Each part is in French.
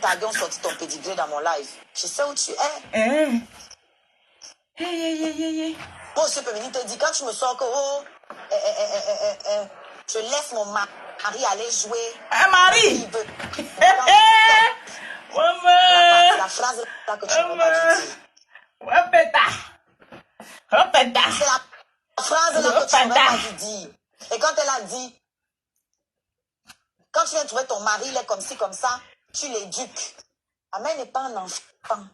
tagué, on sortit ton pédigré dans mon live. Je sais où tu es. Moi aussi, je peux venir te dire, quand tu me sors que, je laisse mon mari aller jouer. Un mari. Il veut. Maman. La phrase là que tu m'as pas dit. C'est la phrase là que tu m'as pas dit. Et quand elle a dit, quand tu viens trouver ton mari, il est comme ci, comme ça, tu l'éduques. Amel n'est pas un enfant.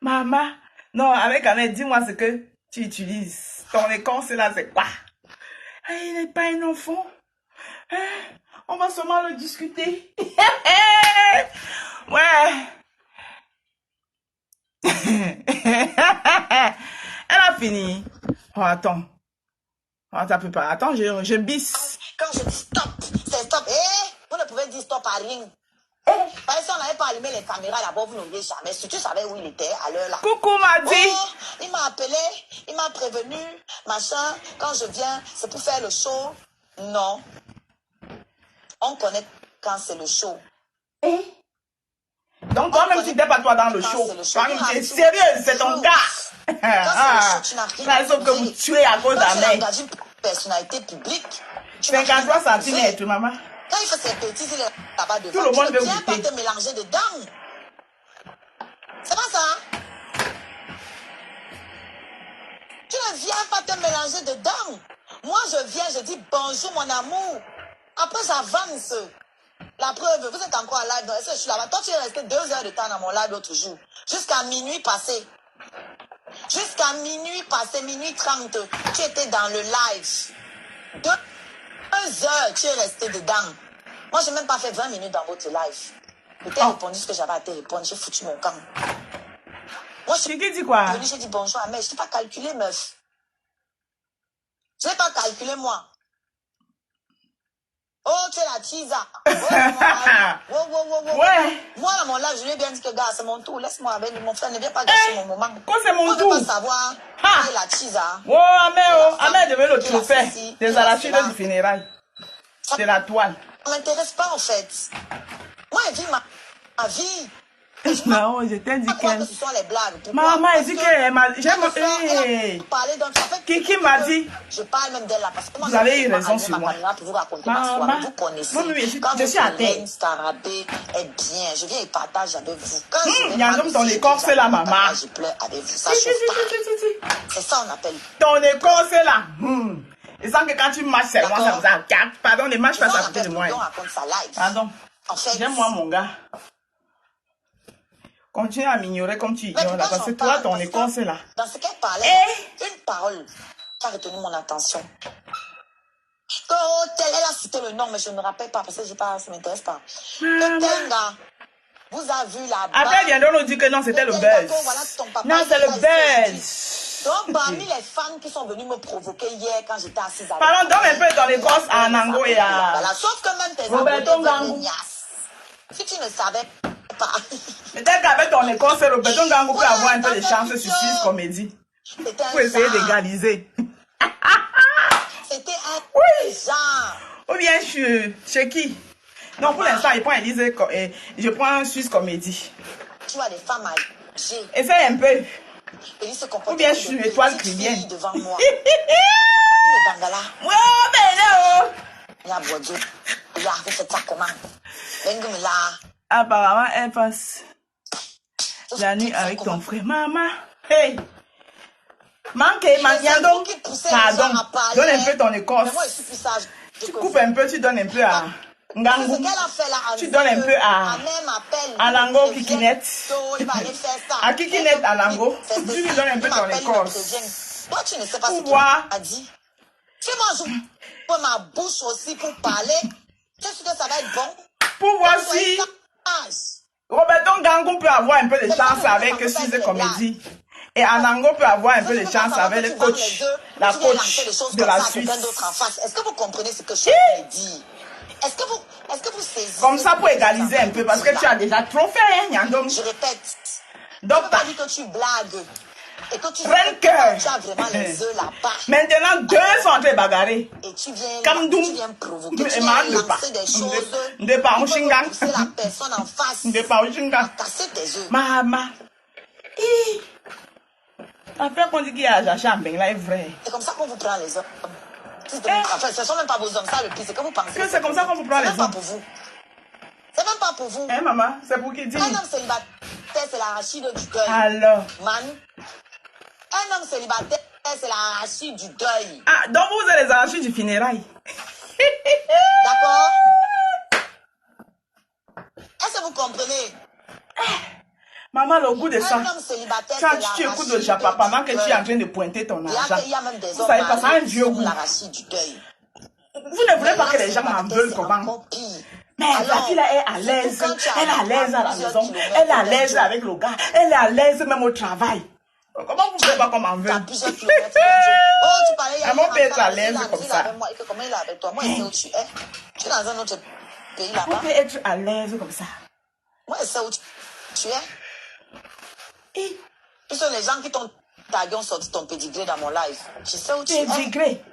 Maman. Non, avec Amel, dis-moi ce que tu utilises. Ton écran, c'est là, c'est quoi? Il n'est pas un enfant. On va seulement le discuter. Ouais. Elle a fini. Oh, attends. Oh, t'as pu pas. Attends, je bisse. Quand je dis stop, c'est stop. Vous ne pouvez dire stop à rien. Parce que si on n'avait pas allumé les caméras là-bas, vous n'auriez jamais. Si tu savais où il était à l'heure là. Coucou m'a dit. Oh, il m'a appelé, il m'a prévenu, machin. Quand je viens, c'est pour faire le show. Non. On connaît quand c'est le show. Donc toi-même tu n'étais pas toi dans le show. Toi-même tu es sérieux, c'est ton gars. Sauf que vous tuez à cause d'Amel. Une personnalité publique. 53 centimètres, maman. Quand il fait ses bêtises, il est là-bas devant. Tout le monde veut tu ne viens pas goûter. te mélanger dedans. C'est pas ça. Tu ne viens pas te mélanger dedans. Moi, je viens, je dis bonjour, mon amour. Après, j'avance. La preuve, vous êtes encore en live. Est-ce que je suis là-bas? Toi, tu es resté 2 heures de temps dans mon live l'autre jour. Jusqu'à minuit passé. Jusqu'à minuit passé, minuit 30. Tu étais dans le live. 2 heures, tu es resté dedans. Moi, je n'ai même pas fait 20 minutes dans votre live. Je t'ai répondu ce que j'avais à te répondre. J'ai foutu mon camp. Moi, je suis dit quoi? venue, j'ai dit bonjour à mère. Je n'ai pas calculé, meuf. Je n'ai pas calculé, moi. Oh, tu es la Tisa. Ouais. Moi, dans mon live, je lui ai bien dit que, gars, c'est mon tour. Laisse-moi avec lui. Mon frère, ne viens pas gâcher mon moment. Quoi, c'est mon tour? tour? Je ne veux pas savoir. Qui est la Tisa. Oh, Amel devait le trophée des arachides du funérail. C'est la toile. Ça ne m'intéresse pas, en fait. Moi, elle vit ma vie. Non, je t'ai dit que ce sont les blagues. Pourquoi? Maman, elle dit qu'elle m'a... Kiki m'a dit... Je parle même d'elle là parce que moi, vous avez eu raison sur moi. Pour vous raconter ma soirée. Vous connaissez. Quand je suis à terre. Scarabée est bien. Je viens et partage avec vous. Quand il y a un homme dans l'écorce là, maman. Je pleure avec vous. Ça chauffe pas. C'est ça on appelle. Ton écorce là. Et sans que quand tu marches, c'est moi, ça vous a... Pardon, ne marche pas ça côté de moi. Pardon. En fait. J'aime-moi, mon gars. Continue à m'ignorer comme tu ignores là, parce que toi, ton écorce là. Dans ce qu'elle parlait, une parole qui a retenu mon attention. Elle a cité le nom, mais je ne me rappelle pas parce que ça ne m'intéresse pas. Que tel gars vous a vu là-bas. Après, viens donc nous dire que non, c'était le buzz. Non, c'est le buzz. Donc, parmi les fans qui sont venus me provoquer hier quand j'étais assise avec parlons donc un peu dans l'écorce à Nango et à... Voilà, sauf que même tes Roberto Ngangou. Si tu ne savais pas. Peut-être qu'avec ton écorce, Roberto Ngangou peut avoir un peu de chance sur Suisse Comédie. Pour essayer d'égaliser. C'était un genre. Ou bien chez qui? Non, pour l'instant, il prend Élise et je prends Suisse Comédie. Tu vois des femmes âgées. Essaye un peu. Ou bien je suis une étoile chrétienne. Devant moi. Le Bangala. Ouais, ben il y a Bodio. Il y a fait ça comment? Là. Apparemment, elle passe la nuit avec ton frère. Maman, hey! Pardon, donne un peu ton écorce. Tu coupes un peu, tu donnes un peu à Ngangou. Tu donnes un peu à Nango Kikinet. À Kikinet, à Nango. Tu lui donnes un peu ton écorce. Toi, tu ne sais pas ce qu'il a dit. Tu manges ma bouche aussi pour parler. Qu'est-ce que ça va être bon? Pour voir si Roberto Ngangou peut avoir un peu de chance avec Suisse Comédie. Et Anango peut avoir un peu de chance avec le coach, la coach de la Suisse. Est-ce que vous comprenez ce que je veux dire? Est-ce que vous saisissez? Comme ça pour égaliser un peu, parce que tu as déjà trop fait, hein, Nyandom. Je répète. Donc, pas dit que tu blagues. Et que tu as vraiment les œufs là-bas. Maintenant, deux sont en train de bagarrer. Et tu viens provoquer, tu viens lancer des choses qui peuvent pousser la personne en face à casser tes œufs. Maman. Après qu'on dit qu'il y a la chambre, là est vrai. C'est comme ça qu'on vous prend les hommes. Enfin, ce ne sont même pas vos hommes, ça le pire, c'est que vous pensez que c'est comme ça qu'on vous prend les hommes. C'est même pas pour vous. C'est même pas pour vous. Hein, maman, c'est pour qui dit? Un homme célibataire, c'est l'arachide du deuil. Alors. Man. Un homme célibataire, c'est l'arachide du deuil. Ah, donc vous êtes les arachides du funérail. D'accord? Est-ce que vous comprenez? Maman, le goût de ça. Un homme célibataire, quand tu écoutes le Japon, pendant que tu es en train de pointer ton argent. Il y a même des vous savez pas, ça a un vieux goût. L'arachide du deuil. Vous ne voulez pas que les gens en veulent comment? Mais la fille là est à l'aise. Elle est à l'aise à la maison. Elle est à l'aise avec le gars. Elle est à l'aise même au travail. Comment vous ne pouvez pas comme en veut? Oh, tu parlais, elle peut être à l'aise comme ça. Comment il est avec toi? Moi, je sais où tu es. Tu es dans un autre pays là-bas. Vous pouvez être à l'aise comme ça. Moi, je sais où tu es. Ce sont les gens qui t'ont tagué, ont sorti ton pédigré dans mon live. Je sais où tu es. Pédigré?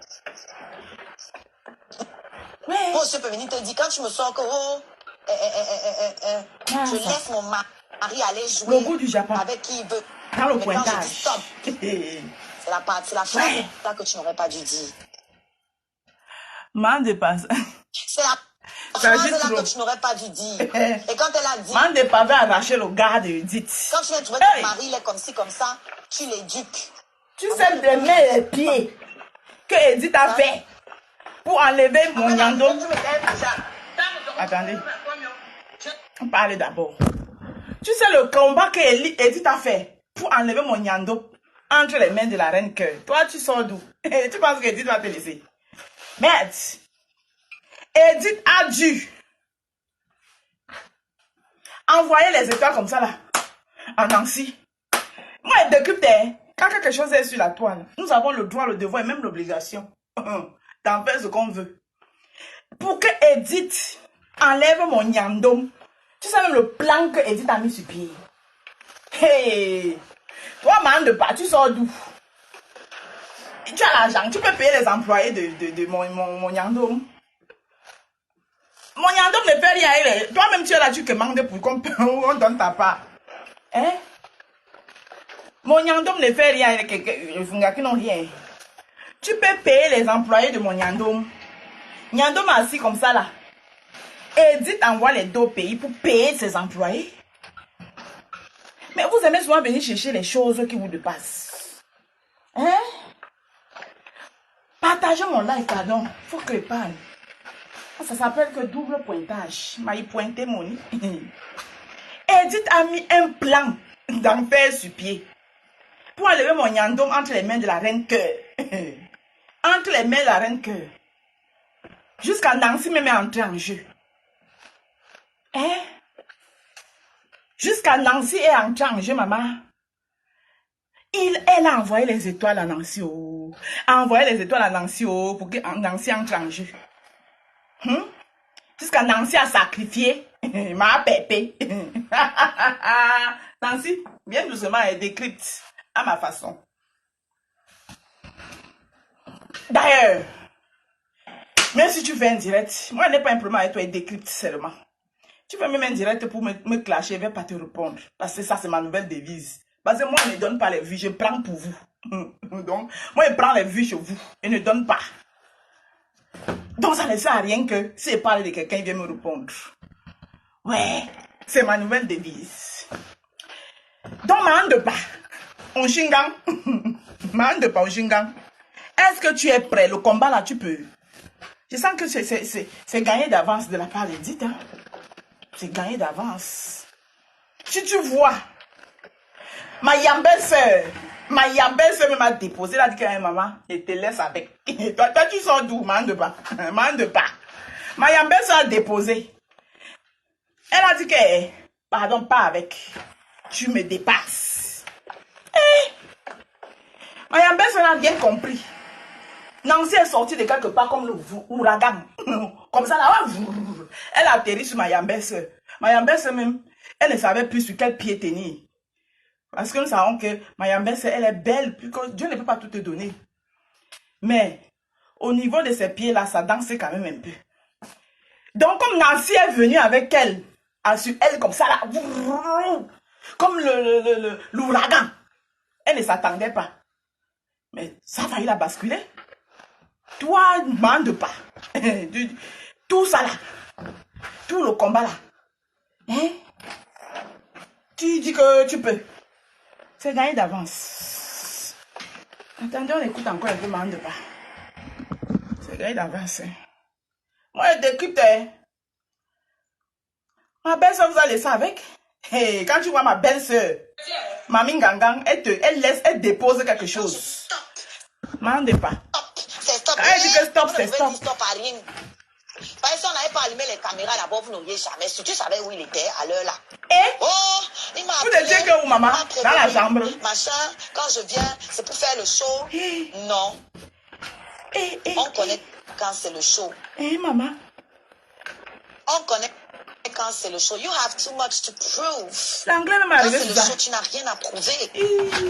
Ouais. Moi, je peux venir te dire, quand tu me sors que je laisse mon mari aller jouer le goût du Japon. avec qui il veut. Dans le mais pointage. quand je dis stop, c'est la phrase là que tu n'aurais pas dû dire. Man dépasse. C'est la phrase là que tu n'aurais pas dû dire. Et quand elle a dit... Man dépasse avait arraché le gars de Edith. Quand tu viens trouver ton mari, il est comme ci, comme ça, tu l'éduques. Tu sais de mes les pieds que Edith a fait pour enlever mon nyando. Attendez. On parle d'abord. Tu sais le combat que Edith a fait pour enlever mon nyando entre les mains de la reine Cœur. Toi, tu sors d'où? Tu penses que Edith va te laisser? Merde. Edith a dû envoyer les étoiles comme ça là, en Nancy. Moi, elle décrypte, quand quelque chose est sur la toile, nous avons le droit, le devoir et même l'obligation d'en faire ce qu'on veut. Pour que Edith enlève mon nyandom, tu sais même le plan que Edith a mis sur pied. Hey, toi, man de pas, tu sors d'où? Tu as l'argent, tu peux payer les employés de mon nyandom. Mon nyandom ne fait rien. Toi-même, tu es là, tu commandes pour qu'on donne ta part. Hein? Mon nyandom ne fait rien. Les fungas qui n'ont rien. Tu peux payer les employés de mon nyandom. Nyandom assis comme ça là. Edith envoie les deux pays pour payer ses employés. Mais vous aimez souvent venir chercher les choses qui vous dépassent. Hein? Partagez mon live, pardon. Faut que je parle. Ça s'appelle que double pointage. M'a pointé mon nez. Edith a mis un plan d'enfer sur pied pour enlever mon nyandom entre les mains de la reine Cœur. Entre les mains de la reine Cœur. Jusqu'à Nancy même est entrée en jeu. Hein? Jusqu'à Nancy est entrée en jeu, maman. Elle a envoyé les étoiles à Nancy. Oh. A envoyé les étoiles à Nancy pour que Nancy entre en jeu. Jusqu'à Nancy a sacrifié ma pépé. Nancy, bien doucement, elle décrypte à ma façon. D'ailleurs, même si tu fais un direct, moi, je n'ai pas un problème avec toi, elle décrypte seulement. Tu fais même un direct pour me clasher, je ne vais pas te répondre. Parce que ça, c'est ma nouvelle devise. Parce que moi, je ne donne pas les vues, je prends pour vous. Donc, moi, je prends les vues chez vous et ne donne pas. Donc, ça ne sert à rien que si je parle de quelqu'un, il vient me répondre. Ouais, c'est ma nouvelle devise. Donc, ma de pas, on shingang. Ma de pas, on shingang. Est-ce que tu es prêt? Le combat là, tu peux. Je sens que c'est gagné d'avance de la part d'Edith. Hein? C'est gagné d'avance. Si tu vois, ma belle-sœur m'a déposé. Elle a dit que maman, je te laisse avec. Toi, tu sors d'où, man de pas? Man de pas. Ma belle-sœur a déposé. Elle a dit que, pardon, pas avec. Tu me dépasses. Ma belle-sœur a bien compris. Nancy est sortie de quelque part comme l'ouragan. Comme ça, là, elle a atterri sur ma belle-sœur. Ma belle-sœur même, elle ne savait plus sur quel pied tenir. Parce que nous savons que Mayambes, elle est belle, puis que Dieu ne peut pas tout te donner. Mais au niveau de ses pieds là, ça danse quand même un peu. Donc comme Nancy est venue avec elle, sur elle comme ça là, comme l'ouragan, elle ne s'attendait pas. Mais ça a failli la basculer. Toi, ne mande pas. Tout ça là, tout le combat là, hein? Tu dis que tu peux. C'est gagné d'avance. Attendez, on écoute encore un peu, mande pas. C'est gagné d'avance. Hein. Moi, je décrypte. Hein. Ma belle-soeur vous a laissé avec. Hey, quand tu vois ma belle-soeur, Mamie Gangang, elle dépose quelque chose. Mande pas. C'est stop. Elle dit que stop, c'est stop. Stop à rien. Parce qu'on n'avait pas allumé les caméras d'abord, vous n'auriez jamais su. Tu savais où il était à l'heure là. Oh, il m'a appelé. Vous étiez que où, maman? Dans la chambre. Machin, quand je viens, c'est pour faire le show. Non. On connaît quand c'est le show. Maman. On connaît quand c'est le show. You have too much to prove. L'anglais même arrivé. Quand c'est le show, tu n'as rien à prouver.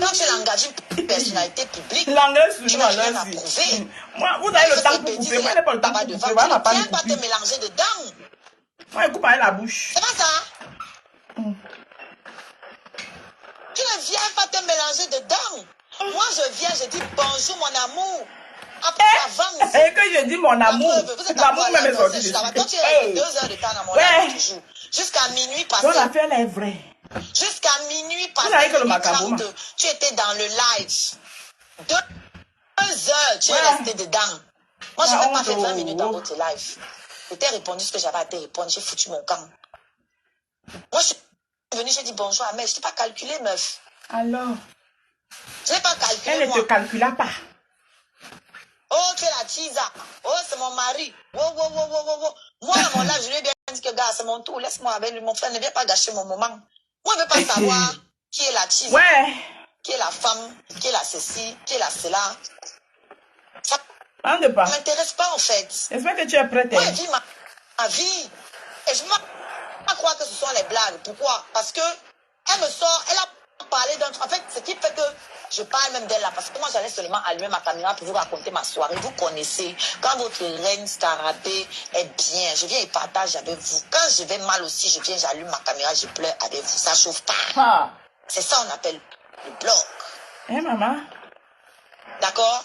Quand tu l'engages une personnalité publique, tu n'as rien à prouver. Moi, vous avez le temps pour couper. Moi, je n'ai pas le temps pour couper. Tu ne viens pas te mélanger dedans. Moi, je coupe avec la bouche. C'est pas ça. Tu ne viens pas te mélanger dedans. Moi, je viens, je dis bonjour, mon amour. Après, avance. Et que je dis mon amour. L'amour même est sorti. Toi, tu es 2 heures de temps dans mon live toujours. Jusqu'à minuit passé. Donc, l'affaire là est vraie. Jusqu'à minuit passé. Tu étais dans le live. 2 heures, tu es resté dedans. Moi, je n'ai pas fait 20 minutes dans votre live. Je t'ai répondu ce que j'avais à te répondre. J'ai foutu mon camp. Moi, je suis venue, j'ai dit bonjour à Mel. Je n'ai pas calculé, meuf. Alors? Je n'ai pas calculé. Elle ne te calcula pas. Oh, tu es la Tisa. Oh, c'est mon mari. Oh. Moi, à mon âge, je lui ai bien dit que, gars, c'est mon tour. Laisse-moi avec lui. Mon frère ne vient pas gâcher mon moment. Moi, je ne veux pas savoir qui est la Tisa. Ouais. Qui est la femme, qui est la ceci, qui est la cela. Ça ne m'intéresse pas, en fait. J'espère que tu es prête. Moi, je vis ma vie. Et je ne veux pas croire que ce sont les blagues. Pourquoi? Parce que elle me sort, elle a parlé d'un truc. En fait, ce qui fait que je parle même d'elle là, parce que moi j'allais seulement allumer ma caméra pour vous raconter ma soirée. Vous connaissez, quand votre reine Scarabée est bien, je viens et partage avec vous. Quand je vais mal aussi, je viens, j'allume ma caméra, je pleure avec vous. Ça chauffe pas. C'est ça on appelle le blog. Maman. D'accord?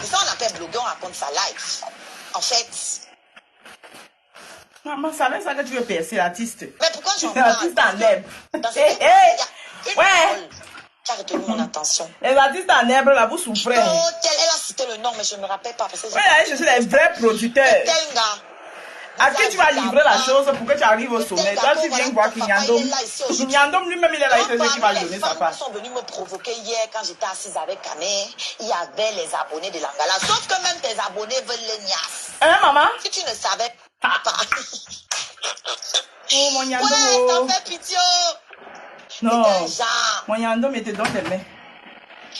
C'est ça on appelle bloguer, on raconte sa life. En fait. Maman, ça veut ça que tu veux percer l'artiste. Mais pourquoi j'en parle? L'artiste en herbe. Dans cette il y a une parole qui a retenu mon attention. Les artistes en herbe, là, vous souffrez. Elle a cité le nom, mais je ne me rappelle pas. Parce que je suis les vrais producteurs. Tel gars. À qui tu vas livrer la chose pour que tu arrives au sommet? Toi, tu viens voir Kinyandom. Kinyandom lui-même, il est là, il te dit qu'il va donner sa part. Les femmes sont venues me provoquer hier quand j'étais assise avec Kané. Il y avait les abonnés de Langala. Sauf que même tes abonnés veulent les niasses. Hein, maman? Si tu ne savais pas. Oh, mon Yandom. Ouais, ça fait pitié. Non. C'était un genre. Mon Yandom était dans tes mains.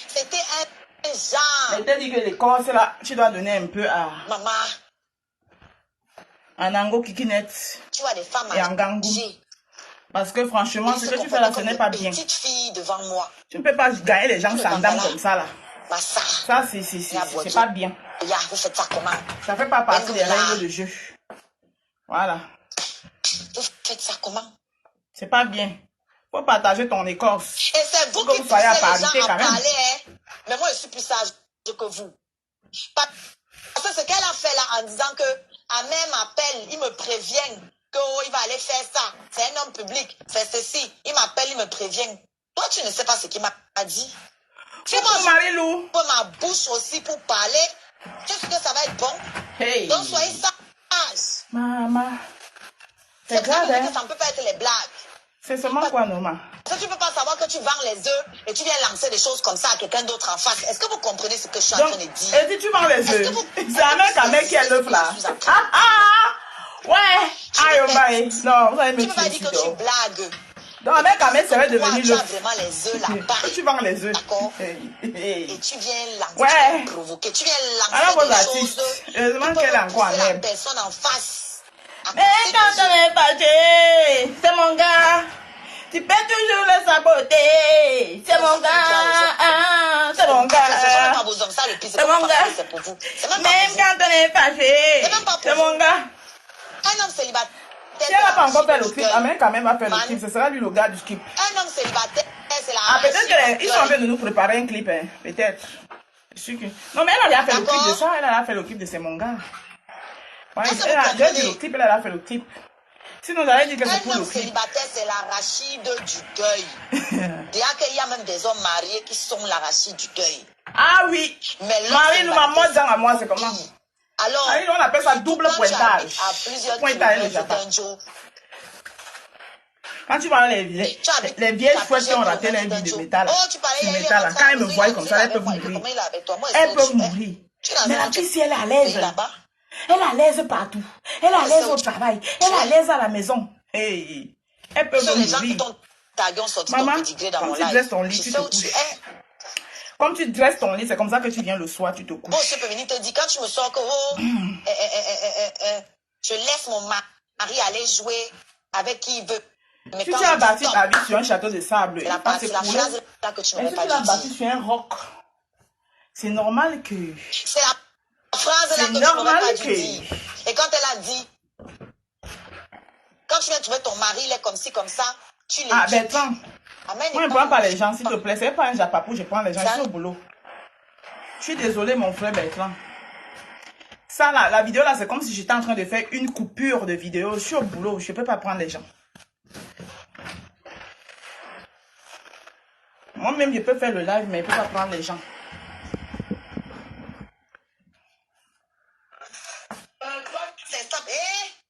C'était un genre. Elle t'a dit que les corses là, tu dois donner un peu à. Maman. Anango Kikinet. Tu vois des femmes et Angangou. Parce que franchement, ce que tu fais là, ce n'est pas bien. Petite fille devant moi. Tu ne peux pas gagner les gens sans dame comme ça là. Ça, c'est pas bien. Vous faites ça comment? Ça fait pas partie des règles de jeu. Voilà. Vous faites ça comment? C'est pas bien. Faut partager ton écorce. Et c'est vous qui poussez les gens à parler, hein? Mais moi, je suis plus sage que vous. Parce que ce qu'elle a fait là en disant que Amé m'appelle, il me prévient qu'il va aller faire ça. C'est un homme public, c'est ceci. Il m'appelle, il me prévient. Toi, tu ne sais pas ce qu'il m'a dit. Tu moi, ma bouche aussi pour parler. Tu sais que ça va être bon? Hey. Donc, soyez sage. Maman. C'est grave, hein? Que ça ne peut pas être les blagues. C'est seulement quoi, Norma? Parce que tu ne peux pas savoir que tu vends les œufs et tu viens lancer des choses comme ça à quelqu'un d'autre en face. Est-ce que vous comprenez ce que je suis en train de dire? Et si tu vends les œufs, c'est un mec qui est l'œuf là. Ouais! Aïe, non, vous allez me tuer. Tu ne peux pas dire que tu blagues. Donc, un mec serait devenu l'œuf. Tu as vraiment les œufs là-bas. Tu vends les œufs. D'accord? Et tu viens lancer, tu viens provoquer, tu viens lancer des choses. Heureusement qu'elle est encore en la personne en face. Mais quand on est parti, c'est mon gars. Tu peux toujours le saboter. C'est mon gars. C'est mon gars. C'est mon gars. Même quand on est fâché. C'est mon gars. Un homme célibataire. Si elle n'a pas encore fait le clip, Amène quand même va faire le clip. Ce sera lui le gars du clip. Un homme célibataire, c'est la... Ah, peut-être qu'ils sont en train de nous préparer un clip, hein. Peut-être. Je suis que... Non, mais elle a fait le clip de ça. Elle a fait le clip de ses mangas. Ouais, elle a fait le clip, elle a fait le clip. Sinon, j'allais dire que c'est pour le clip. Un homme célibataire, c'est l'arachide du deuil. Déjà qu'il y a même des hommes mariés qui sont l'arachide du deuil. Ah oui. Mais Marie, nous, maman, dans à moi, c'est comment? Alors, on appelle ça double pointage. À plusieurs pointage d'un jour. Quand tu parles les vieilles chouettes qui ont raté leur vie de métal, quand elles me voient comme ça, elles peuvent mourir. Elles peuvent mourir. Mais la fille, si elle est à l'aise, elle est à l'aise partout. Elle est à l'aise au travail. Elle est à l'aise à la maison. Hey, elles peuvent mourir. Maman, quand tu dresses ton lit, tu te couches. Comme tu dresses ton lit, c'est comme ça que tu viens le soir, tu te couches. Bon, je peux venir te dire, quand tu me sors que je laisse mon mari aller jouer avec qui il veut. Mais si tu as bâti ta vie sur un château de sable, c'est la phrase là que tu m'avais pas dit. Si tu l'as bâti sur un roc, c'est normal que... C'est la phrase là que tu m'avais pas dit. Et quand elle a dit, quand tu viens trouver ton mari, il est comme ci, comme ça, tu les dis. Ah, Bertrand, moi, je ne prends pas les gens, s'il te plaît. C'est pas un japapou, je prends les gens. Je suis au boulot. Je suis désolée, mon frère Bertrand. Ça, là, la vidéo, là, c'est comme si j'étais en train de faire une coupure de vidéo. Je suis au boulot, je ne peux pas prendre les gens. Moi-même, je peux faire le live, mais je ne peux pas prendre les gens. C'est stop.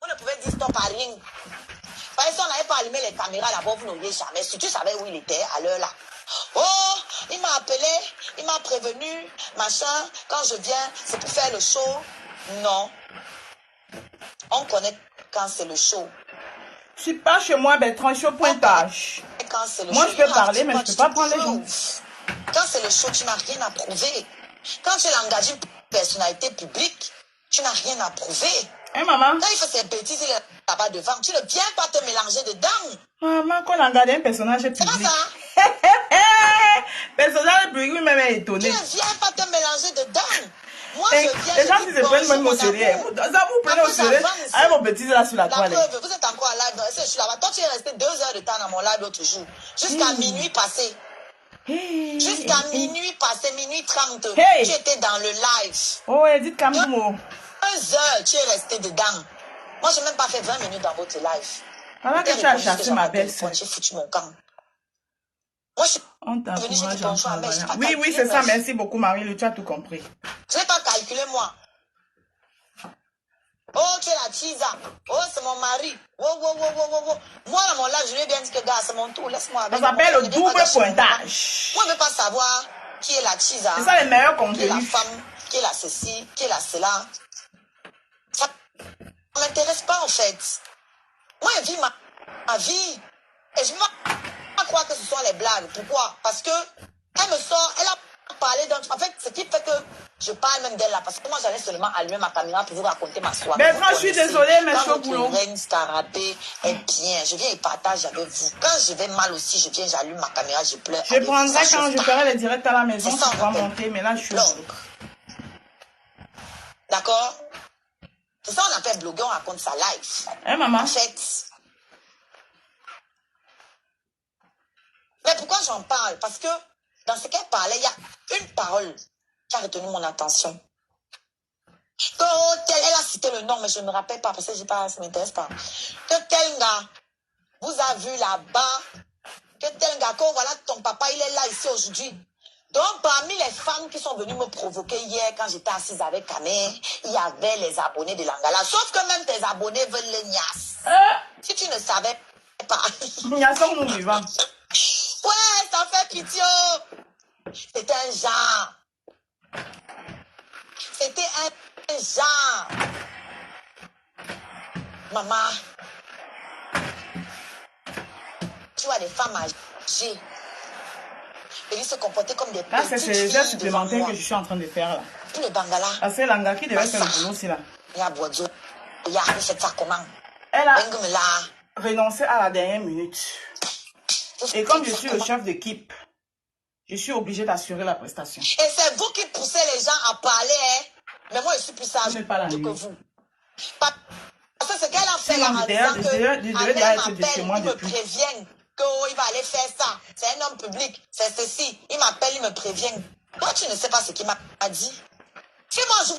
On ne pouvait dire stop à rien. Par exemple, on n'avait pas allumé les caméras là-bas, vous n'auriez jamais. Si tu savais où il était à l'heure là. Oh, il m'a appelé, il m'a prévenu, machin. Quand je viens, c'est pour faire le show. Non. On connaît quand c'est le show. Je suis pas chez moi, Bertrand, je suis au pointage. Moi, je peux parler, mais je ne peux pas prendre les gens. Quand c'est le show, tu n'as rien à prouver. Quand tu es engagé une personnalité publique, tu n'as rien à prouver. Hey, maman. Quand il fait ses bêtises, il est là-bas devant. Tu ne viens pas te mélanger dedans. Maman, qu'on a engagé un personnage public. C'est pas ça. Personnage public, oui, même est étonné. Tu ne viens pas te mélanger dedans. Moi, je viens. Les gens qui se prennent même au sérieux. Ça vous prenez au sérieux. Avec vos bêtises là sur la toile. La preuve, vous êtes encore en live. Je suis là-bas. Toi, tu es resté 2 heures de temps dans mon live l'autre jour. Jusqu'à minuit passé. Jusqu'à minuit passé, minuit 30. Tu étais dans le live. Oh, dites Kamoumo. 2 heures, tu es resté dedans. Moi, je n'ai même pas fait 20 minutes dans votre live. Pendant que tu as chassé ma belle-sœur. J'ai foutu mon camp. Moi, je suis venue, j'ai dit bonjour à mère. Oui, oui, c'est ça. Merci beaucoup, Marie. Tu as tout compris. Je n'ai pas calculé, moi. Oh, tu es la Chisa. Oh, c'est mon mari. Oh. Moi, dans mon live, je lui ai bien dit que, gars, c'est mon tour. Laisse-moi avec. Ça s'appelle le double pointage. Moi, je ne veux pas savoir qui est la Chisa. C'est ça les meilleurs contenus. Qui est la femme, qui est la ceci, qui est la cela. Ça ne m'intéresse pas, en fait. Moi, je vis ma vie. Et je ne veux pas croire que ce sont les blagues. Pourquoi? Parce que elle me sort, elle a parlé d'un truc. En fait, ce qui fait que je parle même d'elle là. Parce que moi, j'allais seulement allumer ma caméra pour vous raconter ma soirée. Mais moi, je suis désolée, mais je suis au boulot. Reine Starabé est bien. Je viens et partage avec vous. Quand je vais mal aussi, je viens, j'allume ma caméra, je pleure. Je prendrai quand je ferai les directs à la maison. Je pourrai monter, mais là, je suis au boulot. D'accord? C'est ça on appelle bloguer, on raconte sa life. Hein, maman? En fait. Mais pourquoi j'en parle? Parce que dans ce qu'elle parlait, il y a une parole qui a retenu mon attention. Que elle a cité le nom, mais je ne me rappelle pas parce que ça ne m'intéresse pas. Que tel gars vous a vu là-bas. Que tel gars, que voilà, ton papa, il est là ici aujourd'hui. Donc, parmi les femmes qui sont venues me provoquer hier, quand j'étais assise avec Kamé, il y avait les abonnés de Langala. Sauf que même tes abonnés veulent les nias. Si tu ne savais pas. Nias sont nous vivants. Ouais, ça fait pitié. C'était un genre. C'était un genre. Maman, tu vois les femmes âgées. Ils se comportaient comme des petites filles. Là, c'est les heures supplémentaires que je suis en train de faire là. Tout le Bangala. Ah, c'est Langa qui devait faire le boulot aussi là. Il y a Boadio. Il y a fait ça comment? Elle a renoncé à la dernière minute. Et comme je suis le chef d'équipe, je suis obligée d'assurer la prestation. Et c'est vous qui poussez les gens à parler, hein? Mais moi, je suis plus sage que vous. Parce que ce qu'elle a fait là, en disant que m'appelle, il me prévient qu'il va aller faire ça. C'est un homme public, c'est ceci. Il m'appelle, il me prévient. Toi, tu ne sais pas ce qu'il m'a dit. Si moi, je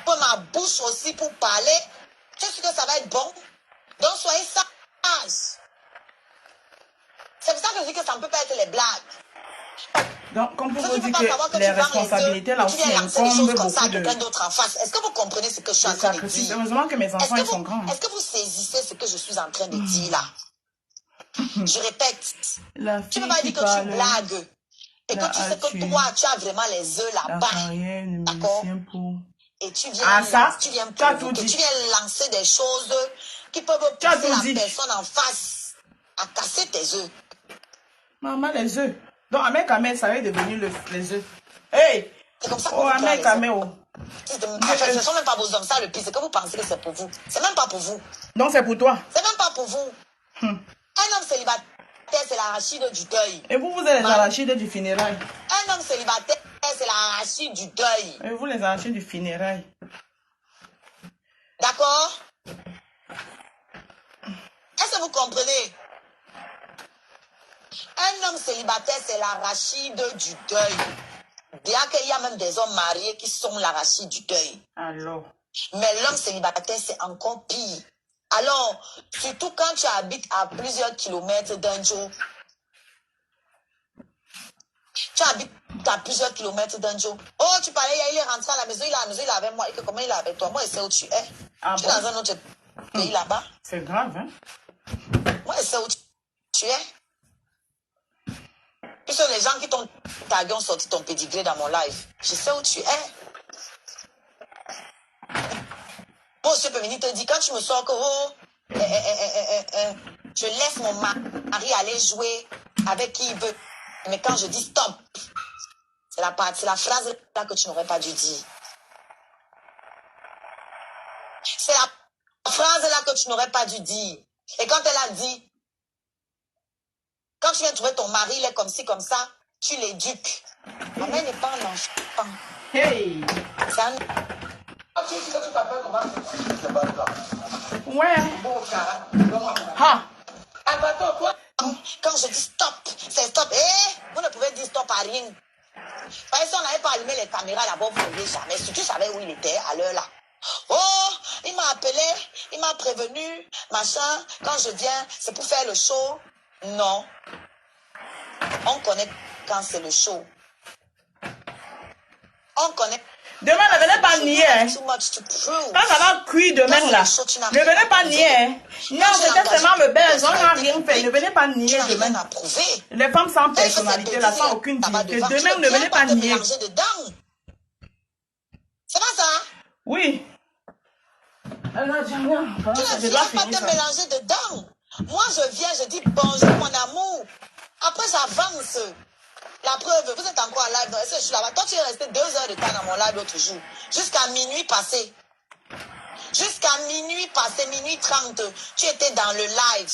peux ma bouche aussi pour parler, tu sais que ça va être bon. Donc, soyez sages. C'est pour ça que je dis que ça ne peut pas être les blagues. Donc, comme vous dites que les responsabilités là aussi incombent beaucoup de... d'autre en face. Est-ce que vous comprenez ce que je suis en train de dire? Heureusement que mes enfants sont grands. Est-ce que vous saisissez ce que je suis en train de dire là? Je répète. Tu ne peux pas dire que tu blagues. Et que tu sais que toi, tu as vraiment les œufs là-bas. D'accord? Et tu viens provoquer, tu viens lancer des choses qui peuvent pousser la personne en face à casser tes œufs. Maman, les œufs. Donc, Ahmed Kamel, ça va devenir les œufs. Hey! C'est comme ça oh, Ahmed Kamel, oh. Ce ne sont même pas vos hommes, ça le pire, c'est que vous pensez que c'est pour vous. C'est même pas pour vous. Donc, c'est pour toi. C'est même pas pour vous. Un homme célibataire, c'est l'arachide du deuil. Et vous, vous êtes les arachides du funérail. Un homme célibataire, c'est l'arachide du deuil. Et vous, les arachides du funérail. D'accord? Est-ce que vous comprenez? Un homme célibataire, c'est l'arachide du deuil. Bien qu'il y a même des hommes mariés qui sont l'arachide du deuil. Alors. Mais l'homme célibataire, c'est encore pire. Alors, surtout quand tu habites à plusieurs kilomètres d'un jour. Tu habites à plusieurs kilomètres d'un jour. Oh, tu parlais, il est rentré à la maison, il est avec moi. Et que comment il est avec toi? Moi, je sais où tu es. Ah tu es dans un autre pays là-bas. C'est grave, hein? Moi, je sais où tu es. Puisque les gens qui t'ont tagué ont sorti ton pédigré dans mon live. Je sais où tu es. Moi aussi, je peux venir te dire, quand tu me sors que je laisse mon mari aller jouer avec qui il veut. Mais quand je dis stop, c'est la phrase là que tu n'aurais pas dû dire. C'est la phrase là que tu n'aurais pas dû dire. Et quand elle a dit, quand tu viens trouver ton mari, il est comme ci, comme ça, tu l'éduques. Ma mère n'est pas un enfant. Hey! C'est un... Ouais. Ha! Quand je dis stop, c'est stop. Vous ne pouvez dire stop à rien. Parce que si on n'avait pas allumé les caméras là-bas, vous ne voyez jamais. Si tu savais où il était à l'heure là. Oh, il m'a appelé, il m'a prévenu, machin. Quand je viens, c'est pour faire le show. Non. On connaît quand c'est le show. On connaît. Demain, ne venez pas nier. Quand ça va cuire demain là, ne venez pas nier. Non, c'était seulement me baise, on n'a rien fait. Ne venez pas nier demain. Les femmes sans personnalité, là, sans aucune dignité. Demain, ne venez pas nier. C'est pas ça? Oui. Alors, tu ne viens pas te mélanger dedans. Moi, je viens, je dis bonjour mon amour. Après, j'avance. La preuve, vous êtes encore en live. Est-ce que je suis là-bas? Toi, tu es resté 2 heures de temps dans mon live l'autre jour. Jusqu'à minuit passé. Jusqu'à minuit passé, minuit 30. Tu étais dans le live.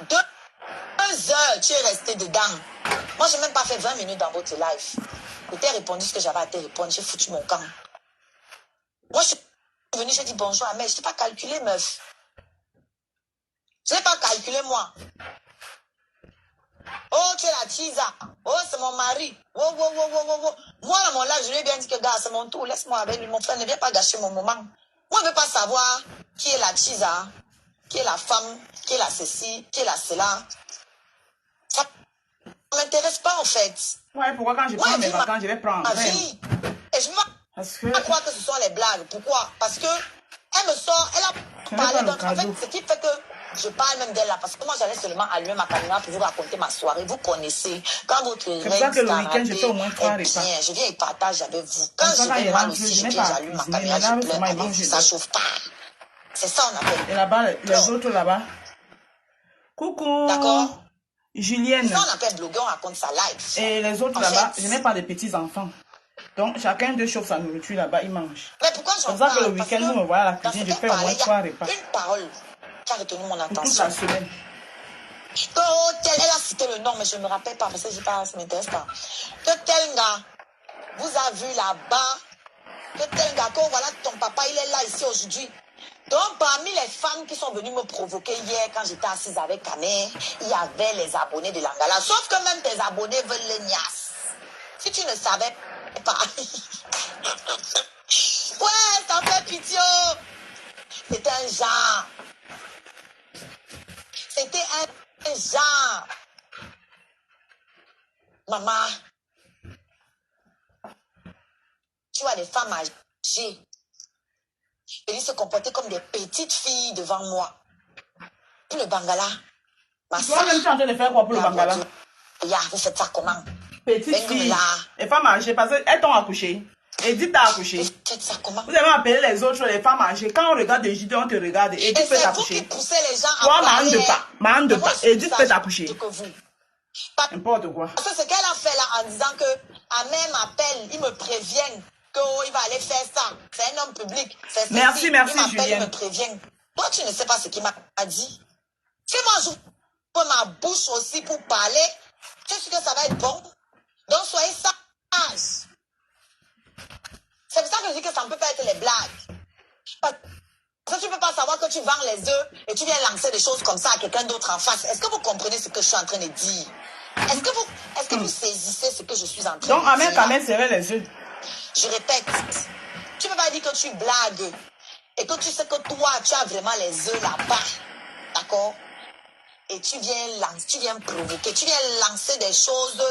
2 heures, tu es resté dedans. Moi, je n'ai même pas fait 20 minutes dans votre live. Je t'ai répondu ce que j'avais à te répondre. J'ai foutu mon camp. Moi, je suis venue, j'ai dit bonjour à mère. Je n'ai pas calculé, meuf. Je n'ai pas calculé, moi. Oh, tu es la Chisa. Oh, c'est mon mari. Oh. Moi, dans mon live, je lui ai bien dit que, gars, c'est mon tour. Laisse-moi avec lui. Mon frère ne vient pas gâcher mon moment. Moi, je ne veux pas savoir qui est la Chisa, qui est la femme, qui est la ceci, qui est la cela. Ça ne m'intéresse pas, en fait. Ouais, pourquoi quand je prends mes vacances, je vais prendre ma vie. Et je ne crois que ce sont les blagues. Pourquoi? Parce que elle me sort, elle a parlé d'un... En fait, ce qui fait que je parle même d'elle là, parce que moi j'allais seulement allumer ma caméra pour vous raconter ma soirée. Vous connaissez, quand votre règne le week-end, je fais au moins 3 repas. Je viens et partage avec vous. Quand je vais mal aussi, j'allume ma caméra, je pleure avec vous, ça chauffe pas. C'est ça on appelle. Et là-bas, les autres là-bas. Coucou. D'accord. Julienne. C'est ça on appelle blogueur, on raconte sa life. Et les autres là-bas, je n'ai pas de petits enfants. Donc, chacun d'eux chauffe sa nourriture là-bas, il mange. Mais pourquoi j'en parle? C'est pour ça que le week-end, vous me voyez à la cuisine, je fais au moins 3 repas. Une parole qui a retenu mon attention. Toute la semaine. Elle a cité le nom, mais je ne me rappelle pas parce que ça m'intéresse pas. Que tel gars vous a vu là-bas. Que tel gars, voilà, ton papa, il est là ici aujourd'hui. Donc, parmi les femmes qui sont venues me provoquer hier, quand j'étais assise avec Kamer, il y avait les abonnés de Langala. Sauf que même tes abonnés veulent les niasses. Si tu ne savais pas. Ouais, ça fait pitié. C'était un genre. C'était un genre. Maman, tu vois les femmes âgées. Ils se comportaient comme des petites filles devant moi. Pour le Bangala. Toi-même, tu es en train de faire quoi pour le Bangala? Vous faites ça comment? Petite fille. Les femmes âgées, parce qu'elles t'ont accouché. Edith t'a accouché. Vous faites ça comment? Vous avez appelé les autres, les femmes âgées. Quand on regarde des vidéos, on te regarde. Edith peut t'accoucher. Et c'est vous qui poussez les gens à toi, parler. m'en de pas. Edith peut t'accoucher. N'importe quoi. Parce que ce qu'elle a fait là en disant que Amel m'appelle, il me prévient qu'il va aller faire ça. C'est un homme public. Merci, Julien. Il me prévient. Toi, tu ne sais pas ce qu'il m'a dit. Si moi, j'ouvre ma bouche aussi pour parler, tu sais que ça va être bon. Donc, soyez sages. C'est pour ça que je dis que ça ne peut pas être les blagues. Parce que tu ne peux pas savoir que tu vends les œufs et tu viens lancer des choses comme ça à quelqu'un d'autre en face. Est-ce que vous comprenez ce que je suis en train de dire? Est-ce que vous saisissez ce que je suis en train de dire? Donc, Amel quand même serrait les œufs. Je répète, tu ne peux pas dire que tu blagues et que tu sais que toi, tu as vraiment les œufs là-bas. D'accord? Et tu viens provoquer, tu viens lancer des choses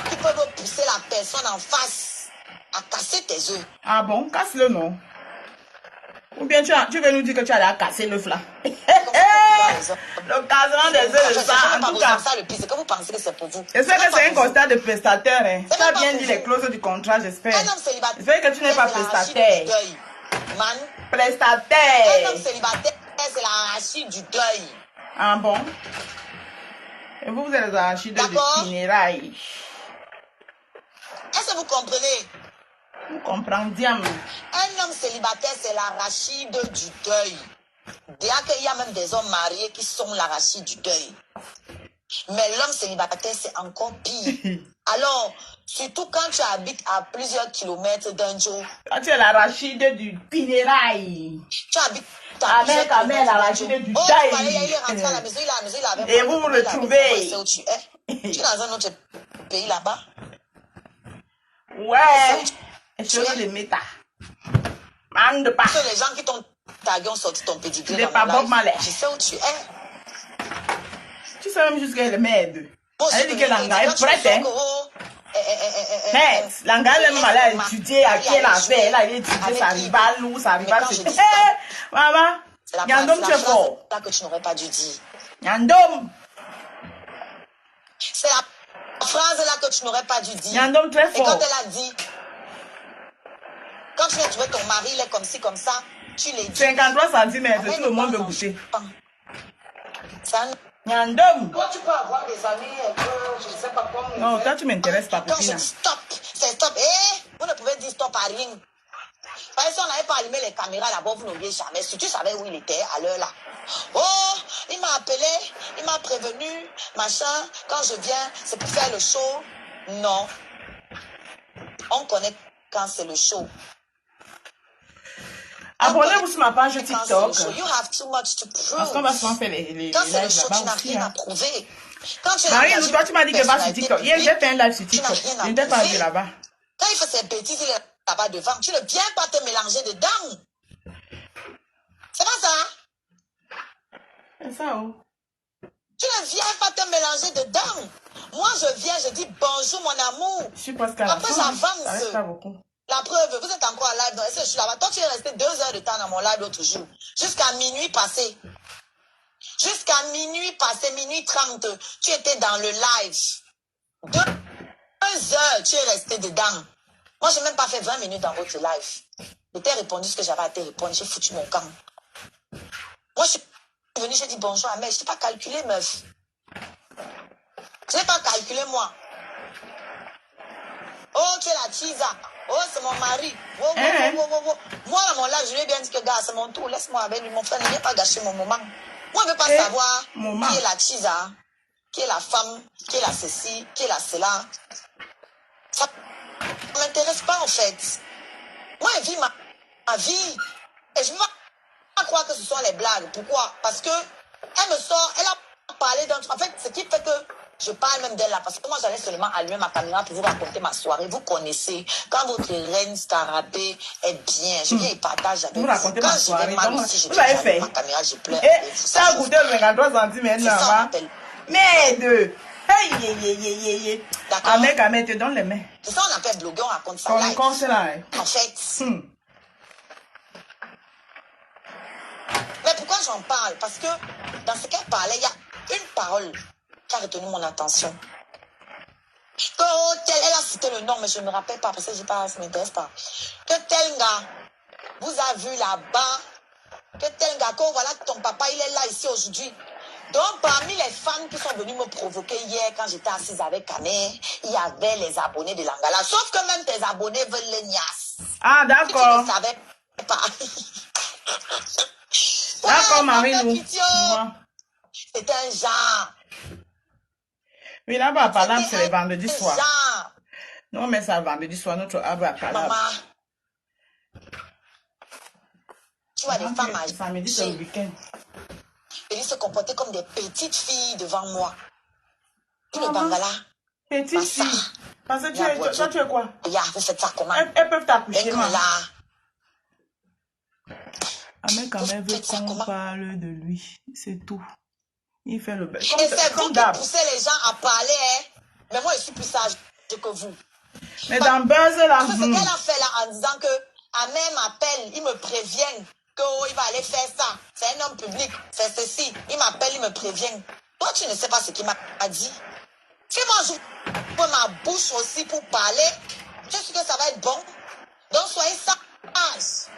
qui peuvent pousser la personne en face à casser tes œufs. Ah bon? Casse-le, non? Ou bien tu veux nous dire que tu allais casser l'œuf là? Le casement des œufs de ça, en tout cas. C'est que vous pensez que c'est pour vous. J'espère que c'est un constat de prestataire. Hein. Tu as bien dit les clauses du contrat, j'espère. Un homme célibataire. J'espère que tu n'es pas prestataire. Prestataire. Un homme célibataire, c'est l'arachide du deuil. Ah bon? Et vous êtes les arachides de funérailles. Est-ce que vous comprenez? Vous comprenez, diable. Un homme célibataire, c'est l'arachide du deuil. Déjà qu'il y a même des hommes mariés qui sont l'arachide du deuil. Mais l'homme célibataire, c'est encore pire. Alors, surtout quand tu habites à plusieurs kilomètres d'un jour. Quand tu es l'arachide du funérailles. Tu habites à plusieurs kilomètres l'arachide du deuil. Il est rentré à la maison, il avait... Et vous vous retrouvez. Tu es dans un autre pays là-bas. Ouais. Et je vais le mettre. Mande pas. Que les gens qui t'ont tagué ont sorti ton pédigré dans pas Bob Marley. Je sais où tu es. Tu sais même jusqu'à le m'aide. Elle dit que Langa est prête, hein. Mais Langa, elle va étudier à qui elle a fait. Elle a étudié sa rivale ou sa rivale. Maman, Yandom, tu es fort. C'est là que tu n'aurais pas dû dire. Yandom. C'est la phrase là que tu n'aurais pas dû dire. Yandom, très fort. Et quand elle a dit, quand tu viens trouver ton mari, il est comme ci, comme ça, tu l'as dit. 53 cm, tout le monde veut goûter. Yandom. Toi, tu peux avoir des amis que je ne sais pas comment. Non, toi, tu m'intéresses pas, Quand je dis stop, c'est stop. Vous ne pouvez dire stop à rien. Parce que si on n'avait pas allumé les caméras là-bas, vous n'auriez jamais su. Tu savais où il était à l'heure là. Oh, il m'a appelé, il m'a prévenu, machin. Quand je viens, c'est pour faire le show. Non. On connaît quand c'est le show. Abonnez-vous sur ma page TikTok. You have too much to prove. Parce qu'on va souvent faire les quand c'est le show, tu n'as rien à prouver. Marie, toi, tu m'as dit que va sur TikTok. Hier, j'ai fait un live sur TikTok. Je n'étais pas vu là-bas. Quand il fait ses bêtises, il est là-bas devant. Tu ne viens pas te mélanger dedans. C'est pas ça? C'est ça, oh. Tu ne viens pas te mélanger dedans. Moi, je viens, je dis bonjour, mon amour. Je suis presque à la après, fin. j'avance. Pas beaucoup. La preuve, vous êtes encore en live. Est-ce que je suis là-bas? Toi, tu es resté 2 heures de temps dans mon live l'autre jour. Jusqu'à minuit passé. Jusqu'à minuit passé, minuit 30. Tu étais dans le live. 2 heures, tu es resté dedans. Moi, je n'ai même pas fait 20 minutes dans votre live. Je t'ai répondu ce que j'avais à te répondre. J'ai foutu mon camp. Moi, je suis venue, j'ai dit bonjour à mère. Je n'ai pas calculé, meuf. Je n'ai pas calculé, moi. Oh, tu es la Tisa. Oh, c'est mon mari. Oh, oh, oh, oh, oh. Moi, dans mon live, je lui ai bien dit que, gars, c'est mon tour. Laisse-moi avec lui. Mon frère ne vient pas gâcher mon moment. Moi, je ne veux pas savoir qui est la Tisa. qui est la femme, qui est la ceci, qui est la cela. Ça ne m'intéresse pas en fait. Moi, je vis ma vie. Et je ne veux pas croire que ce sont les blagues. Pourquoi? Parce que elle me sort, elle a parlé d'un truc. En fait, ce qui fait que je parle même d'elle là, parce que moi j'allais seulement allumer ma caméra pour vous raconter ma soirée. Vous connaissez, quand votre reine Scarabée est bien, je viens et partage avec vous. Racontez ma soirée. Quand je vais mal aussi, je vous l'avez fait. Ma caméra, je pleure. Et ça a coûté 53 centimes maintenant. Merde! Hey, d'accord. Ahmed, te donne les mains. C'est ça on appelle blogueur, on raconte ça. Quand c'est là. En fait. Mais pourquoi j'en parle? Parce que dans ce qu'elle parlait, il y a une parole qui a retenu mon attention. Elle a cité le nom, mais je ne me rappelle pas parce que ça ne m'intéresse pas. Que tel gars vous a vu là-bas, que tel gars, quand voilà ton papa, il est là ici aujourd'hui. Donc, parmi les femmes qui sont venues me provoquer hier, quand j'étais assise avec Kamer, il y avait les abonnés de Langala. Sauf que même tes abonnés veulent les niasses. Ah, d'accord. Tu ne savais pas. D'accord, Marie-Lou. C'est un genre. Oui, là-bas, à Palam, c'est les vendredis soirs. Non, mais c'est le vendredi soir, notre arbre à Palam. Maman. Tu vois, les femmes âgées. Samedi, c'est le week-end. Ils se comportaient comme des petites filles devant moi. Tout le Bangala. Petite fille. Parce que toi, tu es quoi? Vous faites ça comment? Elles peuvent t'accoucher, maman. Ahmed quand même veut qu'on parle de lui. C'est tout. Il fait le bel. Et c'est vous qui poussez les gens à parler, hein? Mais moi, je suis plus sage que vous. Mais dans Buzz, là... C'est ce qu'elle a fait là en disant que Ahmed m'appelle, il me prévient qu'il va aller faire ça. C'est un homme public, c'est ceci. Il m'appelle, il me prévient. Toi, tu ne sais pas ce qu'il m'a dit. Si moi, j'ouvre ma bouche aussi pour parler, je suis sûr que ça va être bon. Donc, soyez sages.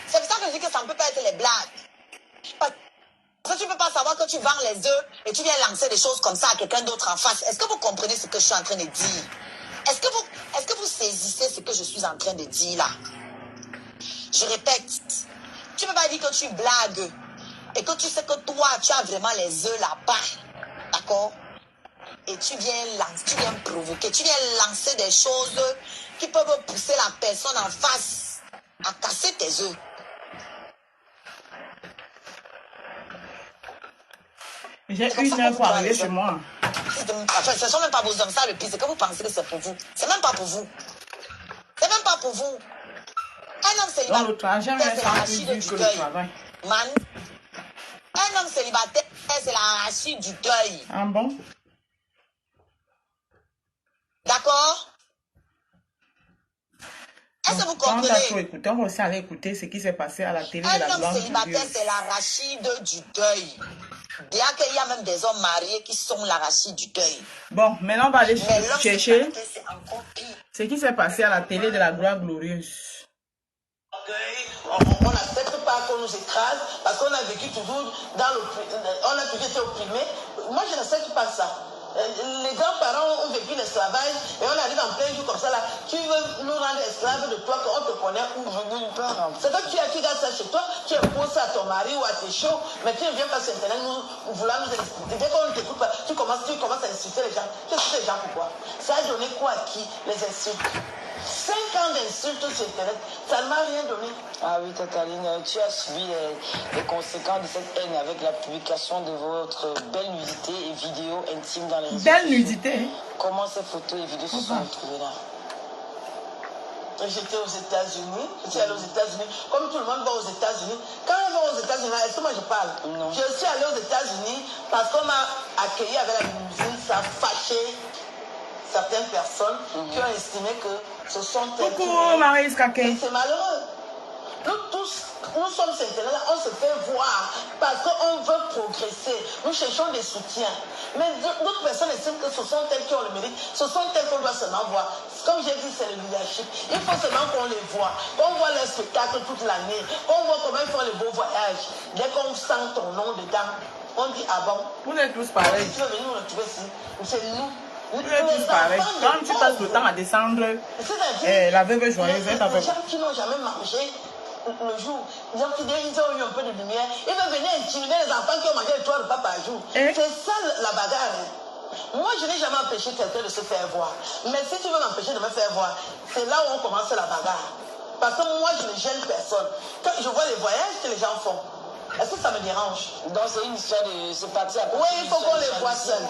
C'est pour ça que je dis que ça ne peut pas être les blagues. Parce que tu ne peux pas savoir que tu vends les œufs et tu viens lancer des choses comme ça à quelqu'un d'autre en face. Est-ce que vous comprenez ce que je suis en train de dire? Est-ce que vous saisissez ce que je suis en train de dire là? Je répète, tu ne peux pas dire que tu blagues et que tu sais que toi, tu as vraiment les œufs là-bas. D'accord? Et tu viens provoquer, tu viens lancer des choses qui peuvent pousser la personne en face à casser tes œufs. J'ai une heure pour arriver chez moi. Enfin, ce ne sont même pas vos hommes, ça le pire, c'est que vous pensez que c'est pour vous. C'est même pas pour vous. C'est même pas pour vous. Un homme célibataire, c'est l'arachide du deuil. Man, un homme célibataire, c'est l'arachide du deuil. Ah bon? D'accord? Est-ce que vous comprenez? On a tout écouté, on va aussi aller écouter ce qui s'est passé à la télé de la Un homme célibataire, c'est l'arachide du deuil. Bien qu'il y a même des hommes mariés qui sont l'arachide du deuil. Bon, maintenant on va aller chercher ce qui s'est passé à la télé de la gloire glorieuse. On n'accepte pas qu'on nous écrase parce qu'on a vécu toujours on a toujours été opprimés. Moi, je n'accepte pas ça. Les grands-parents ont vécu l'esclavage et on arrive en plein jour comme ça là. Tu veux nous rendre esclaves de toi qu'on te connaît où nulle part. C'est toi qui gardes ça chez toi, tu imposes ça à ton mari ou à tes shows, mais tu ne viens pas sur Internet nous vouloir nous expliquer. Dès qu'on ne t'écoute pas, tu commences à insulter les gens. Tu insultes les gens pourquoi? Ça a donné quoi à qui? Les insultes. 5 ans d'insultes sur Internet, ça ne m'a rien donné. Ah oui, Tataline, tu as subi les conséquences de cette haine avec la publication de votre belle nudité et vidéos intimes dans les réseaux sociaux. Belle nudité? Comment ces photos et vidéos se sont retrouvées là? J'étais aux États-Unis, je suis allée aux États-Unis, comme tout le monde va aux États-Unis. Quand on va aux États-Unis, est-ce que moi je parle? Non. Je suis allée aux États-Unis parce qu'on m'a accueilli avec la limousine, ça a fâché certaines personnes qui ont estimé que ce sont elles. Coucou Marie Skake. C'est malheureux. Nous tous, nous sommes sur Internet, on se fait voir parce qu'on veut progresser. Nous cherchons des soutiens. Mais d'autres personnes estiment que ce sont elles qui ont le mérite. Ce sont elles qu'on doit seulement voir. Comme j'ai dit, c'est le leadership. Il faut seulement qu'on les voit. Qu'on voit leur spectacle toute l'année. Qu'on voit comment ils font les beaux voyages. Dès qu'on sent ton nom dedans, on dit ah bon. Vous êtes tous pareils. Si tu veux venir nous retrouver ici, c'est nous. Vous êtes tous pareils. Quand tu passes le temps à descendre, la veuve joyeuse, les gens qui n'ont jamais mangé, le jour, ils ont eu un peu de lumière, ils veulent venir intimider les enfants qui ont mangé 3 repas par jour. C'est ça la bagarre. Moi, je n'ai jamais empêché quelqu'un de se faire voir. Mais si tu veux m'empêcher de me faire voir, c'est là où on commence la bagarre. Parce que moi, je ne gêne personne. Quand je vois les voyages que les gens font, est-ce que ça me dérange? Donc c'est une histoire de se partir à oui, il faut qu'on les voit seuls.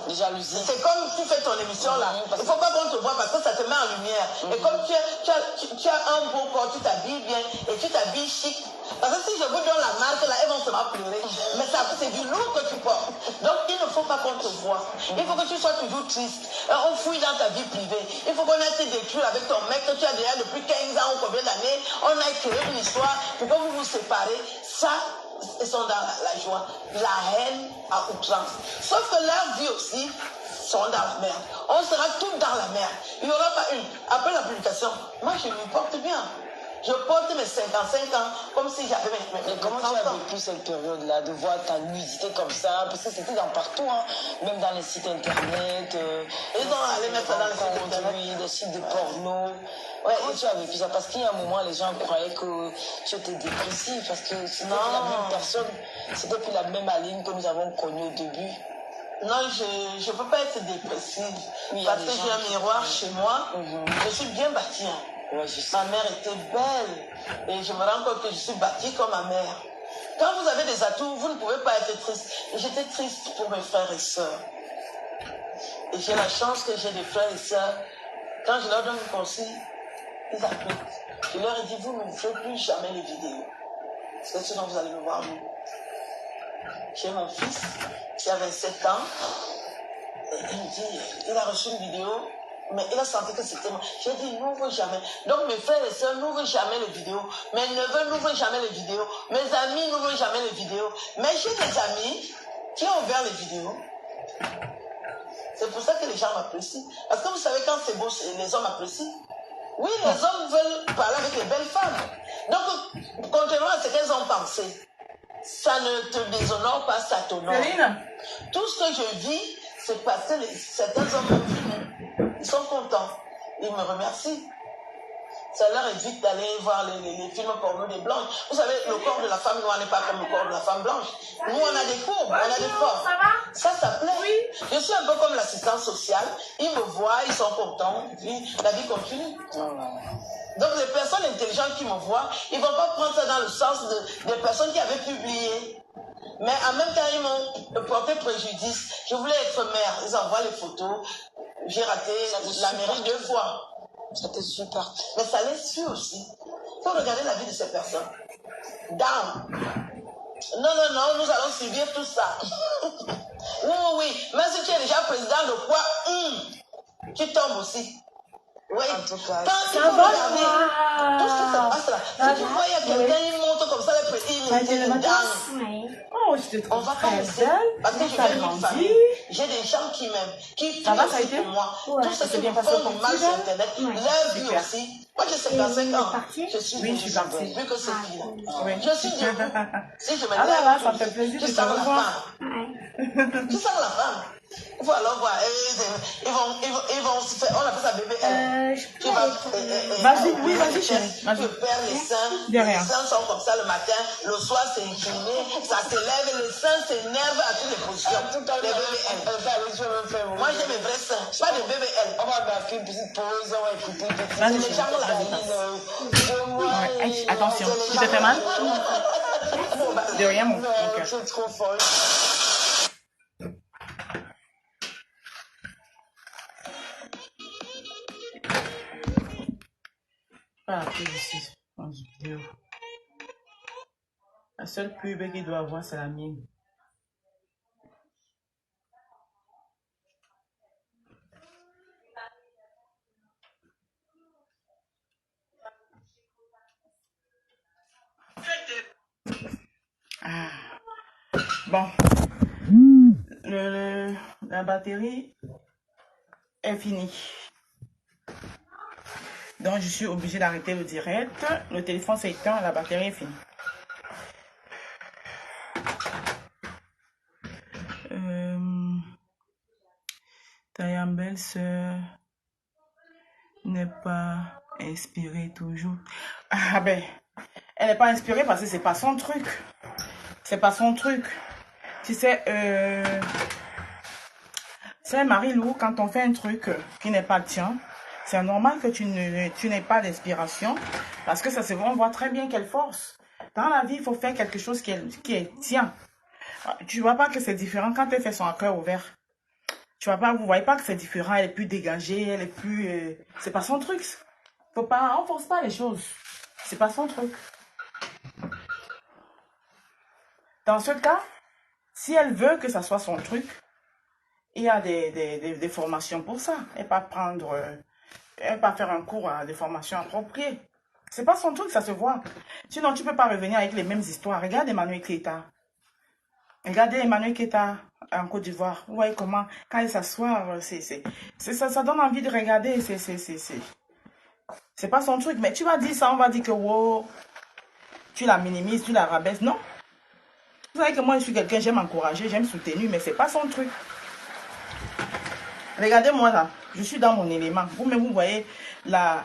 De jalousie. C'est comme tu fais ton émission là. Il ne faut pas qu'on te voit parce que ça te met en lumière. Et comme tu as un beau corps, tu t'habilles bien et tu t'habilles chic. Parce que si je vous donne la marque là, elles vont se pleurer. Mais c'est du lourd que tu portes. Donc il ne faut pas qu'on te voit. Il faut que tu sois toujours triste. On fouille dans ta vie privée. Il faut qu'on ait été détruit avec ton mec que tu as déjà depuis 15 ans ou combien d'années. On a créé une histoire pour que vous vous séparez. Ça, ils sont dans la joie, la haine à outrance. Sauf que leur vie aussi sont dans la merde. On sera tous dans la merde. Il n'y aura pas une. Après la publication, moi je me porte bien. Je porte mes 55 ans comme si j'avais mes comment tu as vécu cette période-là, de voir ta nudité comme ça? Parce que c'était dans partout, hein, même dans les sites internet. Ils ont allé mettre ça dans les sites internet. Oui, des sites de porno. Ouais, et tu as vécu ça? Parce qu'il y a un moment, les gens croyaient que tu étais dépressif, parce que c'était plus la même personne, c'était plus la même Aline que nous avons connue au début. Non, je ne peux pas être dépressive. Oui, parce que j'ai un miroir chez moi. Je suis bien bâtie. Ouais, ma mère était belle. Et je me rends compte que je suis bâtie comme ma mère. Quand vous avez des atouts, vous ne pouvez pas être triste. J'étais triste pour mes frères et sœurs. Et j'ai la chance que j'ai des frères et sœurs. Quand je leur donne un conseil, ils appliquent. Je leur ai dit, vous ne me faites plus jamais les vidéos. C'est ce dont vous allez me voir, vous. J'ai mon fils qui a 27 ans. Et il me dit, il a reçu une vidéo, mais il a senti que c'était moi. J'ai dit, n'ouvre jamais. Donc mes frères et sœurs n'ouvrent jamais les vidéos. Mes neveux n'ouvrent jamais les vidéos. Mes amis n'ouvrent jamais les vidéos. Mais j'ai des amis qui ont ouvert les vidéos. C'est pour ça que les gens m'apprécient. Parce que vous savez, quand c'est beau, les hommes apprécient. Oui, les hommes veulent parler avec les belles femmes. Donc, contrairement à ce qu'elles ont pensé, ça ne te déshonore pas, ça t'honore. Tout ce que je vis, c'est parce que certains hommes m'ont vu. Ils sont contents. Ils me remercient. Ça leur évite d'aller voir les films porno des blanches. Vous savez, le corps de la femme noire n'est pas comme le corps de la femme blanche. Nous, on a des courbes, on a des formes. Ça plaît. Oui. Je suis un peu comme l'assistante sociale. Ils me voient, ils sont contents. Puis la vie continue. Donc, les personnes intelligentes qui me voient, ils ne vont pas prendre ça dans le sens des personnes qui avaient publié. Mais en même temps, ils m'ont porté préjudice. Je voulais être mère. Ils envoient les photos. J'ai raté la mairie 2 fois. C'était super. Mais ça les suit aussi. Il faut regarder la vie de ces personnes. Down. Non, nous allons subir tout ça. Oui. Mais si tu es déjà président de quoi, tu tombes aussi. Oui. En tout cas, quand il faut regarder tout ce qui se passe là. Si tu vois, il y a quelqu'un, il monte comme ça, il down. Oh, je te trouve très belle. Parce que je viens d'une famille. J'ai des gens qui m'aiment, qui prient aussi pour moi. Tout ce qui me font du mal sur Internet, leur vie aussi. Moi, j'ai 55 ans. Je suis oui, je suis partie. Vu que c'est qui là. Je suis debout. Si je me lève, là, ça me fait plaisir de te revoir. Tu sens la femme. Il faut alors voir. Ils vont se faire. On appelle ça bébé L. Vas-y, oui, vas-y, chérie. Tu perds les seins. Les seins sont comme ça le matin. Le soir, c'est incliné. Ça s'élève. Les seins s'énervent à toutes les positions. Les bébés L. Moi, j'ai mes vrais seins. Pas de bébé L. On va marquer une petite pause. On va écouter. Les gens la vie. Attention, tu te fais mal? De rien, mon cœur. C'est trop fort. Voilà, ici, dans une vidéo. La seule pub qu'il doit avoir, c'est la mienne. Bon. La batterie est finie. Donc, je suis obligée d'arrêter le direct. Le téléphone s'est éteint, la batterie est finie. Ta belle-sœur n'est pas inspirée toujours. Ah ben, Elle n'est pas inspirée parce que c'est pas son truc. C'est pas son truc. Tu sais, c'est Marie-Lou, quand on fait un truc qui n'est pas tien, c'est normal que tu n'aies pas d'inspiration parce que ça se voit, on voit très bien qu'elle force. Dans la vie, il faut faire quelque chose qui est tien. Tu vois pas que c'est différent quand elle fait son cœur ouvert. Tu vois pas, vous voyez pas que c'est différent, elle est plus dégagée, elle est plus... c'est pas son truc. Faut pas, on force pas les choses. C'est pas son truc. Dans ce cas, si elle veut que ça soit son truc, il y a des formations pour ça. Elle va prendre, elle va faire un cours à des formations appropriées. C'est pas son truc, ça se voit. Sinon, tu peux pas revenir avec les mêmes histoires. Regarde Emmanuel Keita. Regardez Emmanuel Keita en Côte d'Ivoire. Vous voyez comment, quand il s'assoit, ça donne envie de regarder. C'est pas son truc. Mais tu vas dire ça, on va dire que wow, tu la minimises, tu la rabaisses. Non. Vous savez que moi, je suis quelqu'un, j'aime encourager, j'aime soutenir, mais c'est pas son truc. Regardez-moi là, je suis dans mon élément. Vous-même, vous voyez la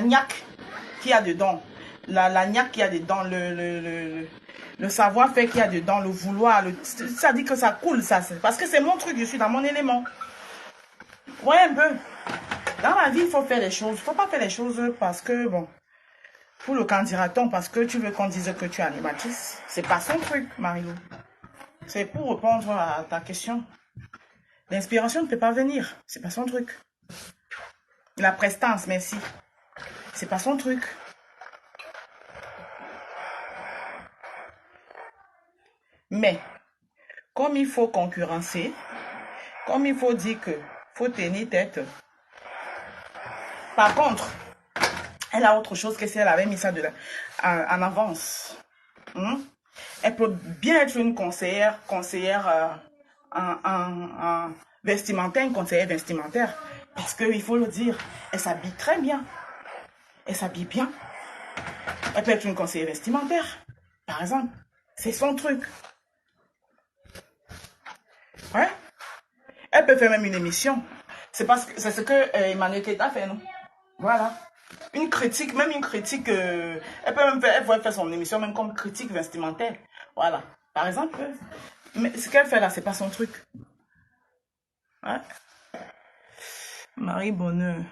niaque qu'il y a dedans. La niaque qu'il y a dedans, le savoir-faire qu'il y a dedans, le vouloir. Ça dit que ça coule, ça. Parce que c'est mon truc, je suis dans mon élément. Ouais, un peu. Dans la vie, il faut faire les choses. Il ne faut pas faire les choses parce que, bon, pour le candidaton, parce que tu veux qu'on dise que tu es animatrice. C'est pas son truc, Marie-Lou. C'est pour répondre à ta question. L'inspiration ne peut pas venir. C'est pas son truc. La prestance, merci. C'est pas son truc. Mais, comme il faut concurrencer, comme il faut dire que faut tenir tête. Par contre, elle a autre chose que si elle avait mis ça en avance. Elle peut bien être une conseillère en vestimentaire, une conseillère vestimentaire. Parce qu'il faut le dire, elle s'habille très bien. Elle s'habille bien. Elle peut être une conseillère vestimentaire, par exemple. C'est son truc. Ouais. Elle peut faire même une émission. C'est ce que Emmanuel Keita fait, non? Voilà. Une critique, même une critique. Elle peut même faire son émission même comme critique vestimentaire. Voilà. Par exemple. Mais ce qu'elle fait là, c'est pas son truc. Ouais. Marie Bonheur.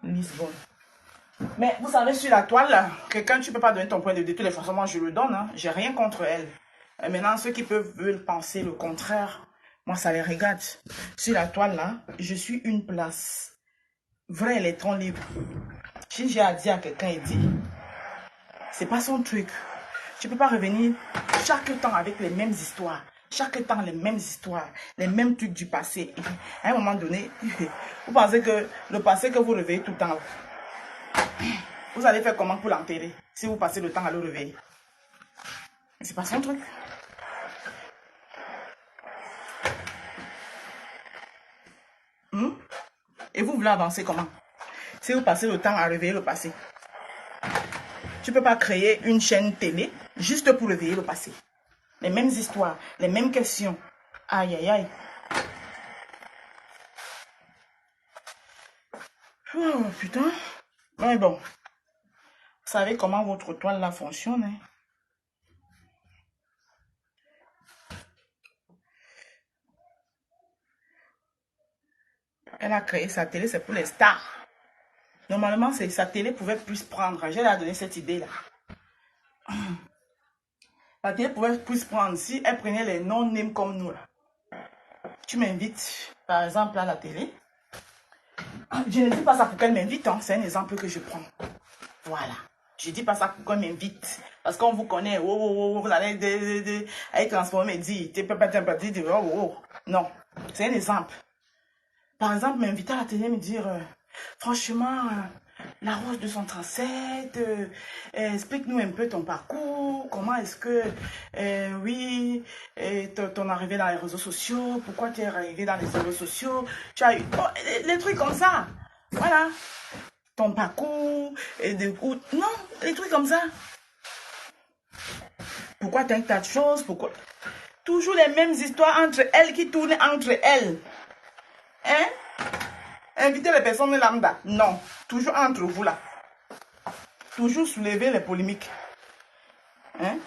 Lisbonne. Mais vous savez, sur la toile, là, quelqu'un, tu peux pas donner ton point de vue. De toutes les façons, moi, je le donne. Hein. J'ai rien contre elle. Et maintenant, ceux qui veulent penser le contraire, moi, ça les regarde. Sur la toile, là, je suis une place. Vrai électron libre. Si j'ai à dire à quelqu'un, il dit, c'est pas son truc. Tu peux pas revenir chaque temps avec les mêmes histoires. Chaque temps, les mêmes histoires. Les mêmes trucs du passé. Et à un moment donné, vous pensez que le passé que vous réveillez tout le temps, vous allez faire comment pour l'enterrer si vous passez le temps à le réveiller? C'est pas son truc. Et vous voulez avancer comment? Si vous passez le temps à réveiller le passé. Tu ne peux pas créer une chaîne télé juste pour réveiller le passé. Les mêmes histoires, les mêmes questions. Aïe, aïe, aïe. Oh, putain. Mais bon. Vous savez comment votre toile là fonctionne, hein? Elle a créé sa télé, c'est pour les stars. Normalement, sa télé pouvait plus prendre. Je lui ai donné cette idée-là. La télé pouvait plus prendre si elle prenait les non-names comme nous. Là. Tu m'invites, par exemple, à la télé. Je ne dis pas ça pour qu'elle m'invite. Hein. C'est un exemple que je prends. Voilà. Je ne dis pas ça pour qu'elle m'invite. Parce qu'on vous connaît. Vous allez être transformé et dire. Non. C'est un exemple. Par exemple, m'inviter à la télé et me dire, franchement, la Rose 237, explique-nous un peu ton parcours, comment est-ce que, oui, ton arrivée dans les réseaux sociaux, pourquoi tu es arrivé dans les réseaux sociaux, tu as eu, les trucs comme ça, voilà, ton parcours, non, les trucs comme ça. Pourquoi tu as un tas de choses, pourquoi, toujours les mêmes histoires entre elles qui tournent entre elles. Hein? Inviter les personnes lambda. Non. Toujours entre vous là. Toujours soulever les polémiques. Hein?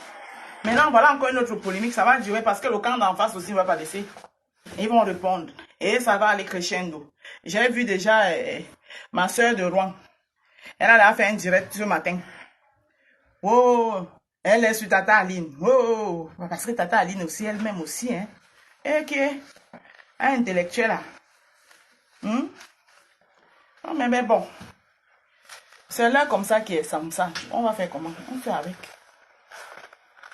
Maintenant, voilà encore une autre polémique. Ça va durer parce que le camp d'en face aussi ne va pas laisser. Ils vont répondre. Et ça va aller crescendo. J'ai vu déjà ma soeur de Rouen. Elle a fait un direct ce matin. Oh, elle est sur Tata Aline. Oh, parce que Tata Aline aussi, elle-même aussi. Hein? Et qui est intellectuelle là. Non, mais bon. C'est là comme ça qui est comme ça. On va faire comment? On fait avec.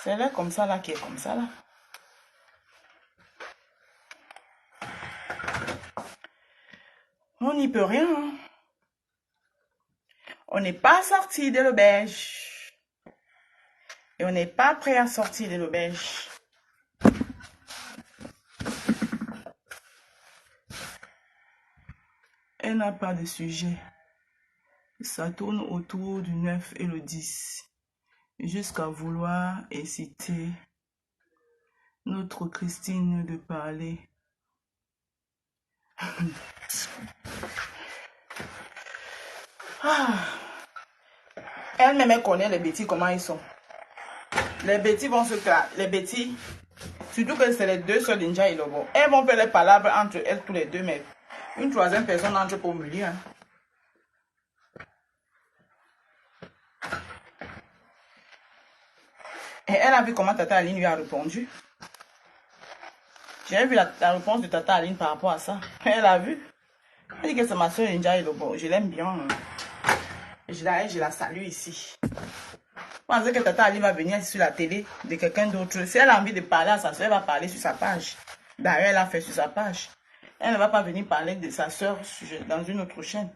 C'est là comme ça là qui est comme ça là. On n'y peut rien. Hein? On n'est pas sorti de l'auberge. Et on n'est pas prêt à sortir de l'auberge. Elle n'a pas de sujet. Ça tourne autour du 9 et le 10. Jusqu'à vouloir inciter notre Christine de parler. Elle-même connaît les bêtis, comment ils sont. Les bêtis vont se clair. Les bêtis, surtout que c'est les deux sœurs d'Inja et Lobo. Elles vont faire les palabres entre elles tous les deux, mais une troisième personne entre pour me dire. Hein. Et elle a vu comment Tata Aline lui a répondu. J'ai vu la réponse de Tata Aline par rapport à ça. Elle a vu. Elle dit que c'est ma soeur Ninja et Lobo. Je l'aime bien. Je la salue ici. Je pensais que Tata Aline va venir sur la télé de quelqu'un d'autre. Si elle a envie de parler à sa soeur, elle va parler sur sa page. D'ailleurs, elle a fait sur sa page. Elle ne va pas venir parler de sa soeur dans une autre chaîne.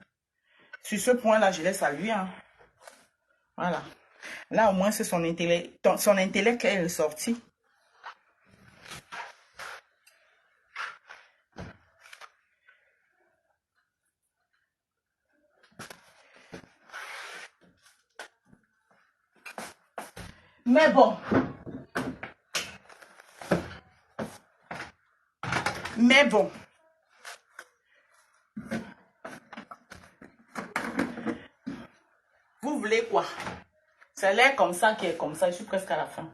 Sur ce point-là, je l'ai salué. Hein. Voilà. Là, au moins, c'est son intellect qu'elle est sortie. Mais bon. Mais bon. Vous voulez quoi? C'est l'air comme ça qui est comme ça. Je suis presque à la fin.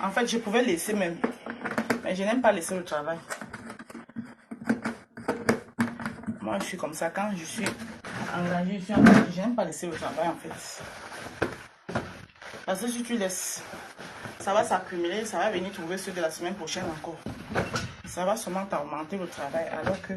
En fait, je pouvais laisser même. Mais je n'aime pas laisser le travail. Moi, je suis comme ça. Quand je suis engagée, je n'aime pas laisser le travail, en fait. Parce que si tu laisses, ça va s'accumuler, ça va venir trouver ceux de la semaine prochaine encore. Ça va seulement t'augmenter le travail, alors que...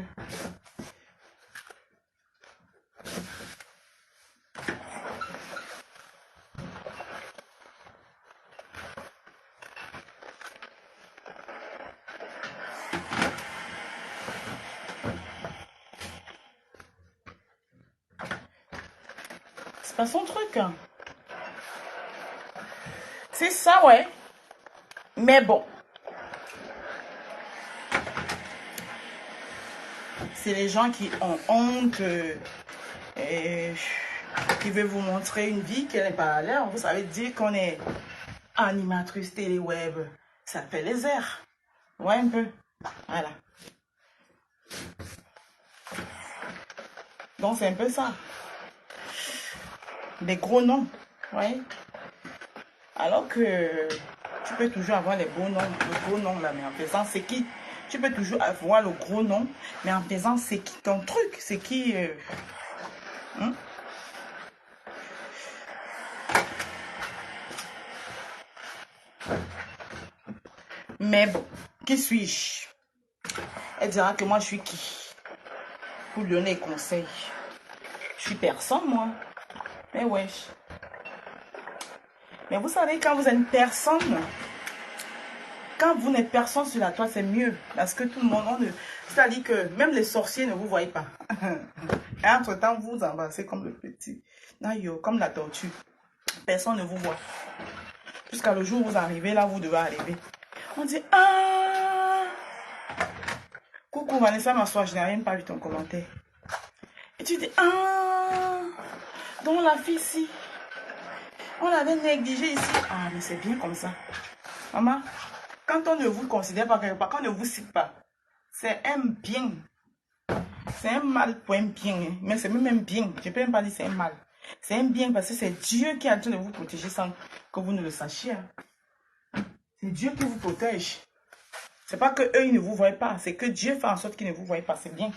C'est pas son truc. Hein. C'est ça, ouais. Mais bon. C'est les gens qui ont honte et qui veulent vous montrer une vie qui n'est pas à l'air. Vous savez dire qu'on est animatrice télé web. Ça fait les airs. Ouais, un peu. Voilà. Donc, c'est un peu ça. Des gros noms. Ouais. Alors que tu peux toujours avoir les beaux noms, le gros nom là, mais en faisant c'est qui. Tu peux toujours avoir le gros nom, mais en faisant c'est qui ton truc, c'est qui. Mais bon, qui suis-je? Elle dira que moi je suis qui? Pour lui donner des conseils. Je suis personne, moi. Mais wesh. Mais vous savez, quand vous êtes une personne, quand vous n'êtes personne sur la toile, c'est mieux. Parce que tout le monde, c'est-à-dire que même les sorciers ne vous voient pas. Et entre-temps, vous vous embrassez comme le petit. Aïe, comme la tortue. Personne ne vous voit. Jusqu'à le jour où vous arrivez, là, vous devez arriver. On dit, ah! Coucou Vanessa, m'assois, je n'ai rien pas vu ton commentaire. tu dis, ah, donc la fille ici, on l'avait négligée ici. Ah, mais c'est bien comme ça. Maman, quand on ne vous considère pas quelque part, quand on ne vous cite pas, c'est un bien. C'est un mal pour un bien. Hein. Mais c'est même un bien. Je ne peux même pas dire c'est un mal. C'est un bien parce que c'est Dieu qui est en train de vous protéger sans que vous ne le sachiez. Hein. C'est Dieu qui vous protège. C'est pas que eux ils ne vous voient pas. C'est que Dieu fait en sorte qu'ils ne vous voient pas. C'est bien.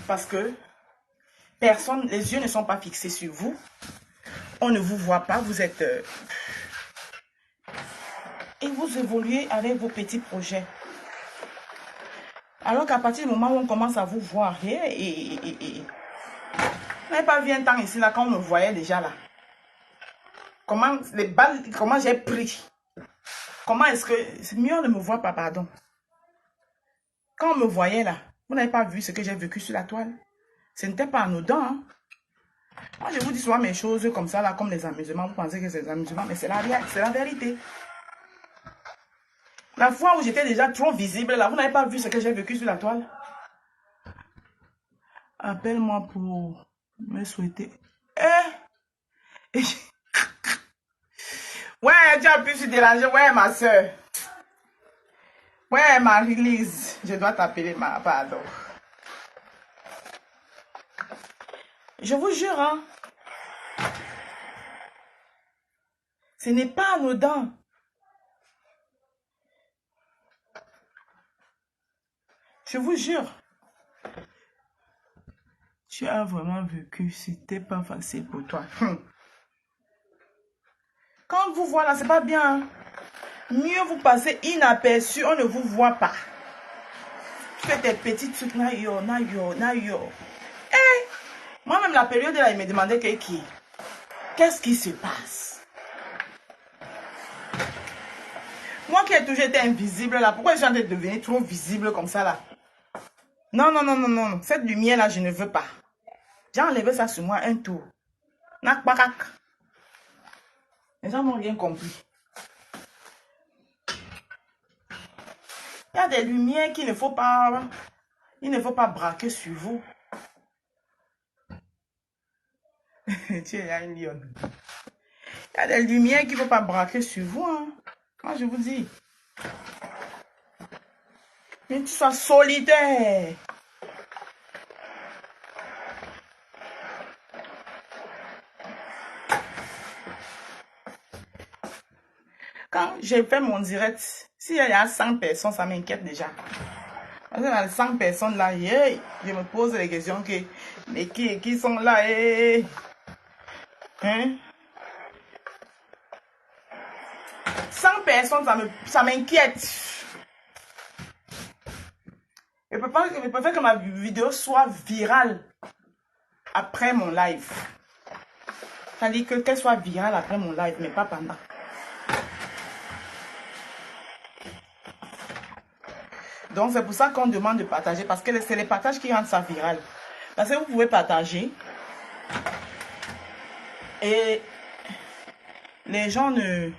Parce que personne, les yeux ne sont pas fixés sur vous. On ne vous voit pas. Vous êtes... et vous évoluez avec vos petits projets. Alors qu'à partir du moment où on commence à vous voir, on n'avait pas vu un temps ici, là, quand on me voyait déjà là. Comment les balles, comment j'ai pris? Comment est-ce que... C'est mieux on ne me voit pas, pardon. Quand on me voyait là, vous n'avez pas vu ce que j'ai vécu sur la toile. Ce n'était pas anodin. Hein? Moi, je vous dis souvent mes choses comme ça, là, comme les amusements. Vous pensez que c'est des amusements, mais c'est la vérité. La fois où j'étais déjà trop visible, là, vous n'avez pas vu ce que j'ai vécu sur la toile. Appelle-moi pour me souhaiter. Ouais, tu as pu se déranger. Ouais, ma soeur. Ouais, Marie-Lise. Je dois t'appeler, pardon. Je vous jure, hein. Ce n'est pas anodin. Je vous jure. Tu as vraiment vécu. C'était pas facile pour toi. Quand on vous voit là, c'est pas bien. Hein? Mieux vous passez inaperçu. On ne vous voit pas. Tu fais tes petits trucs. Nayo. Moi-même, la période là, il me demandait qu'est-ce qui se passe? Moi qui ai toujours été invisible là, pourquoi je suis en train de devenir trop visible comme ça là? Non. Cette lumière là, je ne veux pas. J'ai enlevé ça sur moi un tour. Nak bakak. Les gens n'ont rien compris. Il y a des lumières qu'il ne faut pas... Il ne faut pas braquer sur vous. Tu es une lionne. Il y a des lumières qu'il ne faut pas braquer sur vous. Hein. Moi, je vous dis. Mais tu sois solitaire. Quand j'ai fait mon direct, s'il y a 100 personnes, ça m'inquiète déjà. Parce que dans les 100 personnes là, je me pose les questions que, mais qui sont là, hein? 100 personnes, ça m'inquiète. Je préfère que ma vidéo soit virale après mon live. C'est-à-dire qu'elle soit virale après mon live, mais pas pendant. Donc, c'est pour ça qu'on demande de partager. Parce que c'est les partages qui rendent ça viral. Parce que vous pouvez partager. Et les gens ne...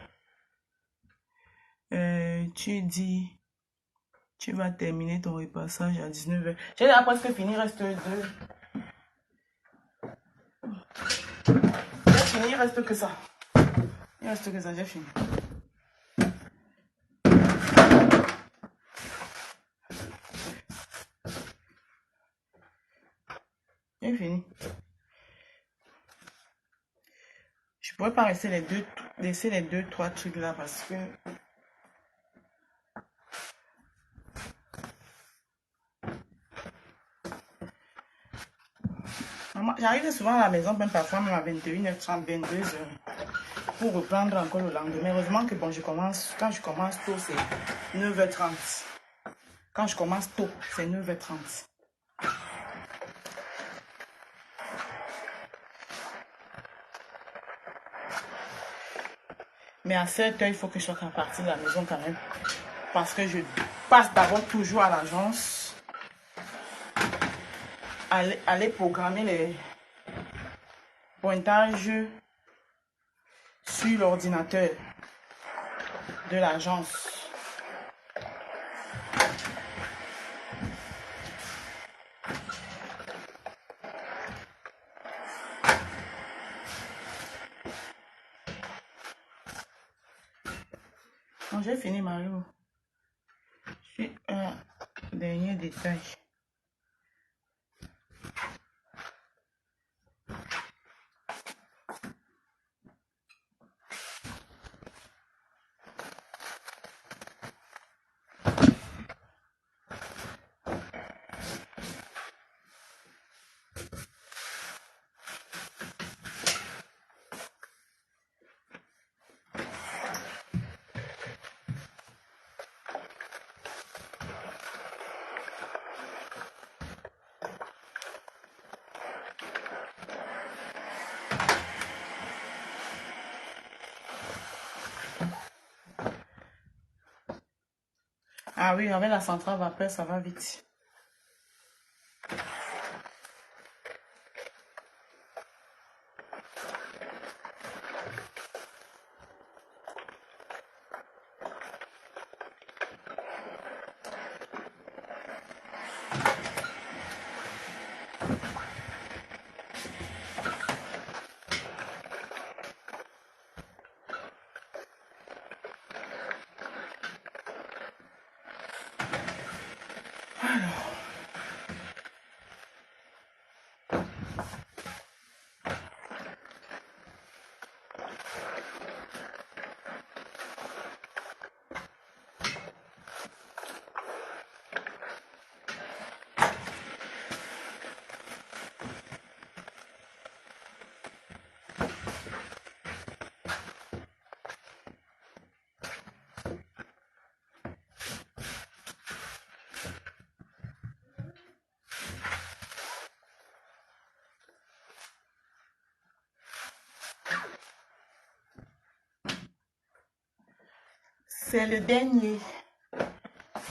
tu dis... Tu vas terminer ton repassage à 19h. J'ai déjà presque fini. Reste 2. J'ai fini. Il reste que ça. J'ai fini. J'ai fini. Je pourrais pas laisser les deux, trois trucs là parce que j'arrive souvent à la maison, même parfois même à 21h30, 22h pour reprendre encore le lendemain. Heureusement que bon, quand je commence tôt, c'est 9h30. Quand je commence tôt, c'est 9h30. Mais à 7h, il faut que je sois partie de la maison quand même. Parce que je passe d'abord toujours à l'agence. Aller programmer les pointages sur l'ordinateur de l'agence. Non, j'ai fini Mario. J'ai un dernier détail. Ah oui, avec la centrale vapeur, ça va vite. C'est le dernier.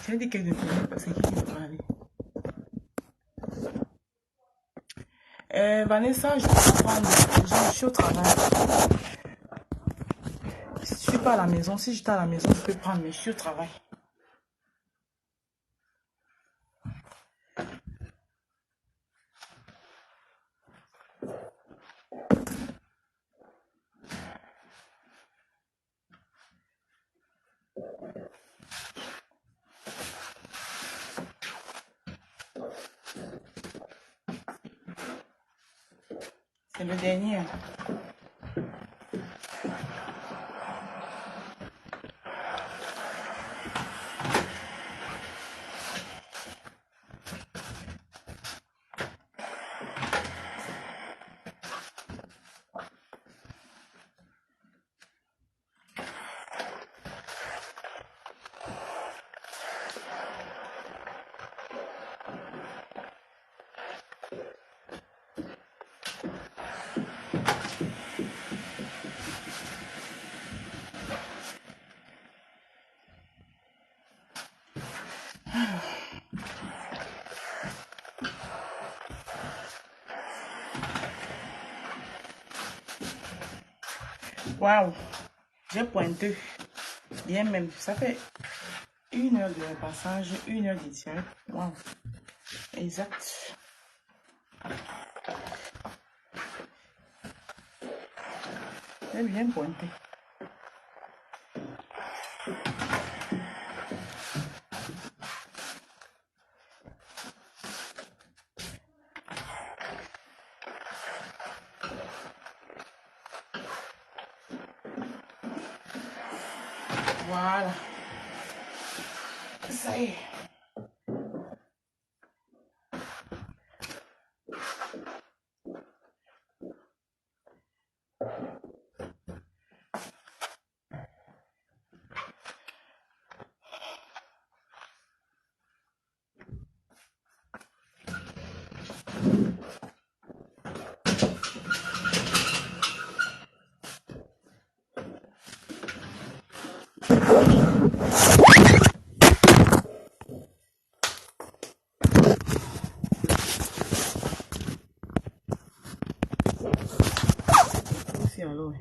J'ai dit que je finis parce que qui va parler. Vanessa, je vais prendre. Je suis au travail. Je suis pas à la maison. Si j'étais à la maison, je peux prendre, mais je suis au travail. C'est le dernier. Waouh, j'ai pointé. Bien même, ça fait 1 heure de passage, 1 heure de direct. Waouh, exact. J'ai bien pointé. Voilà. Ça y est. Alors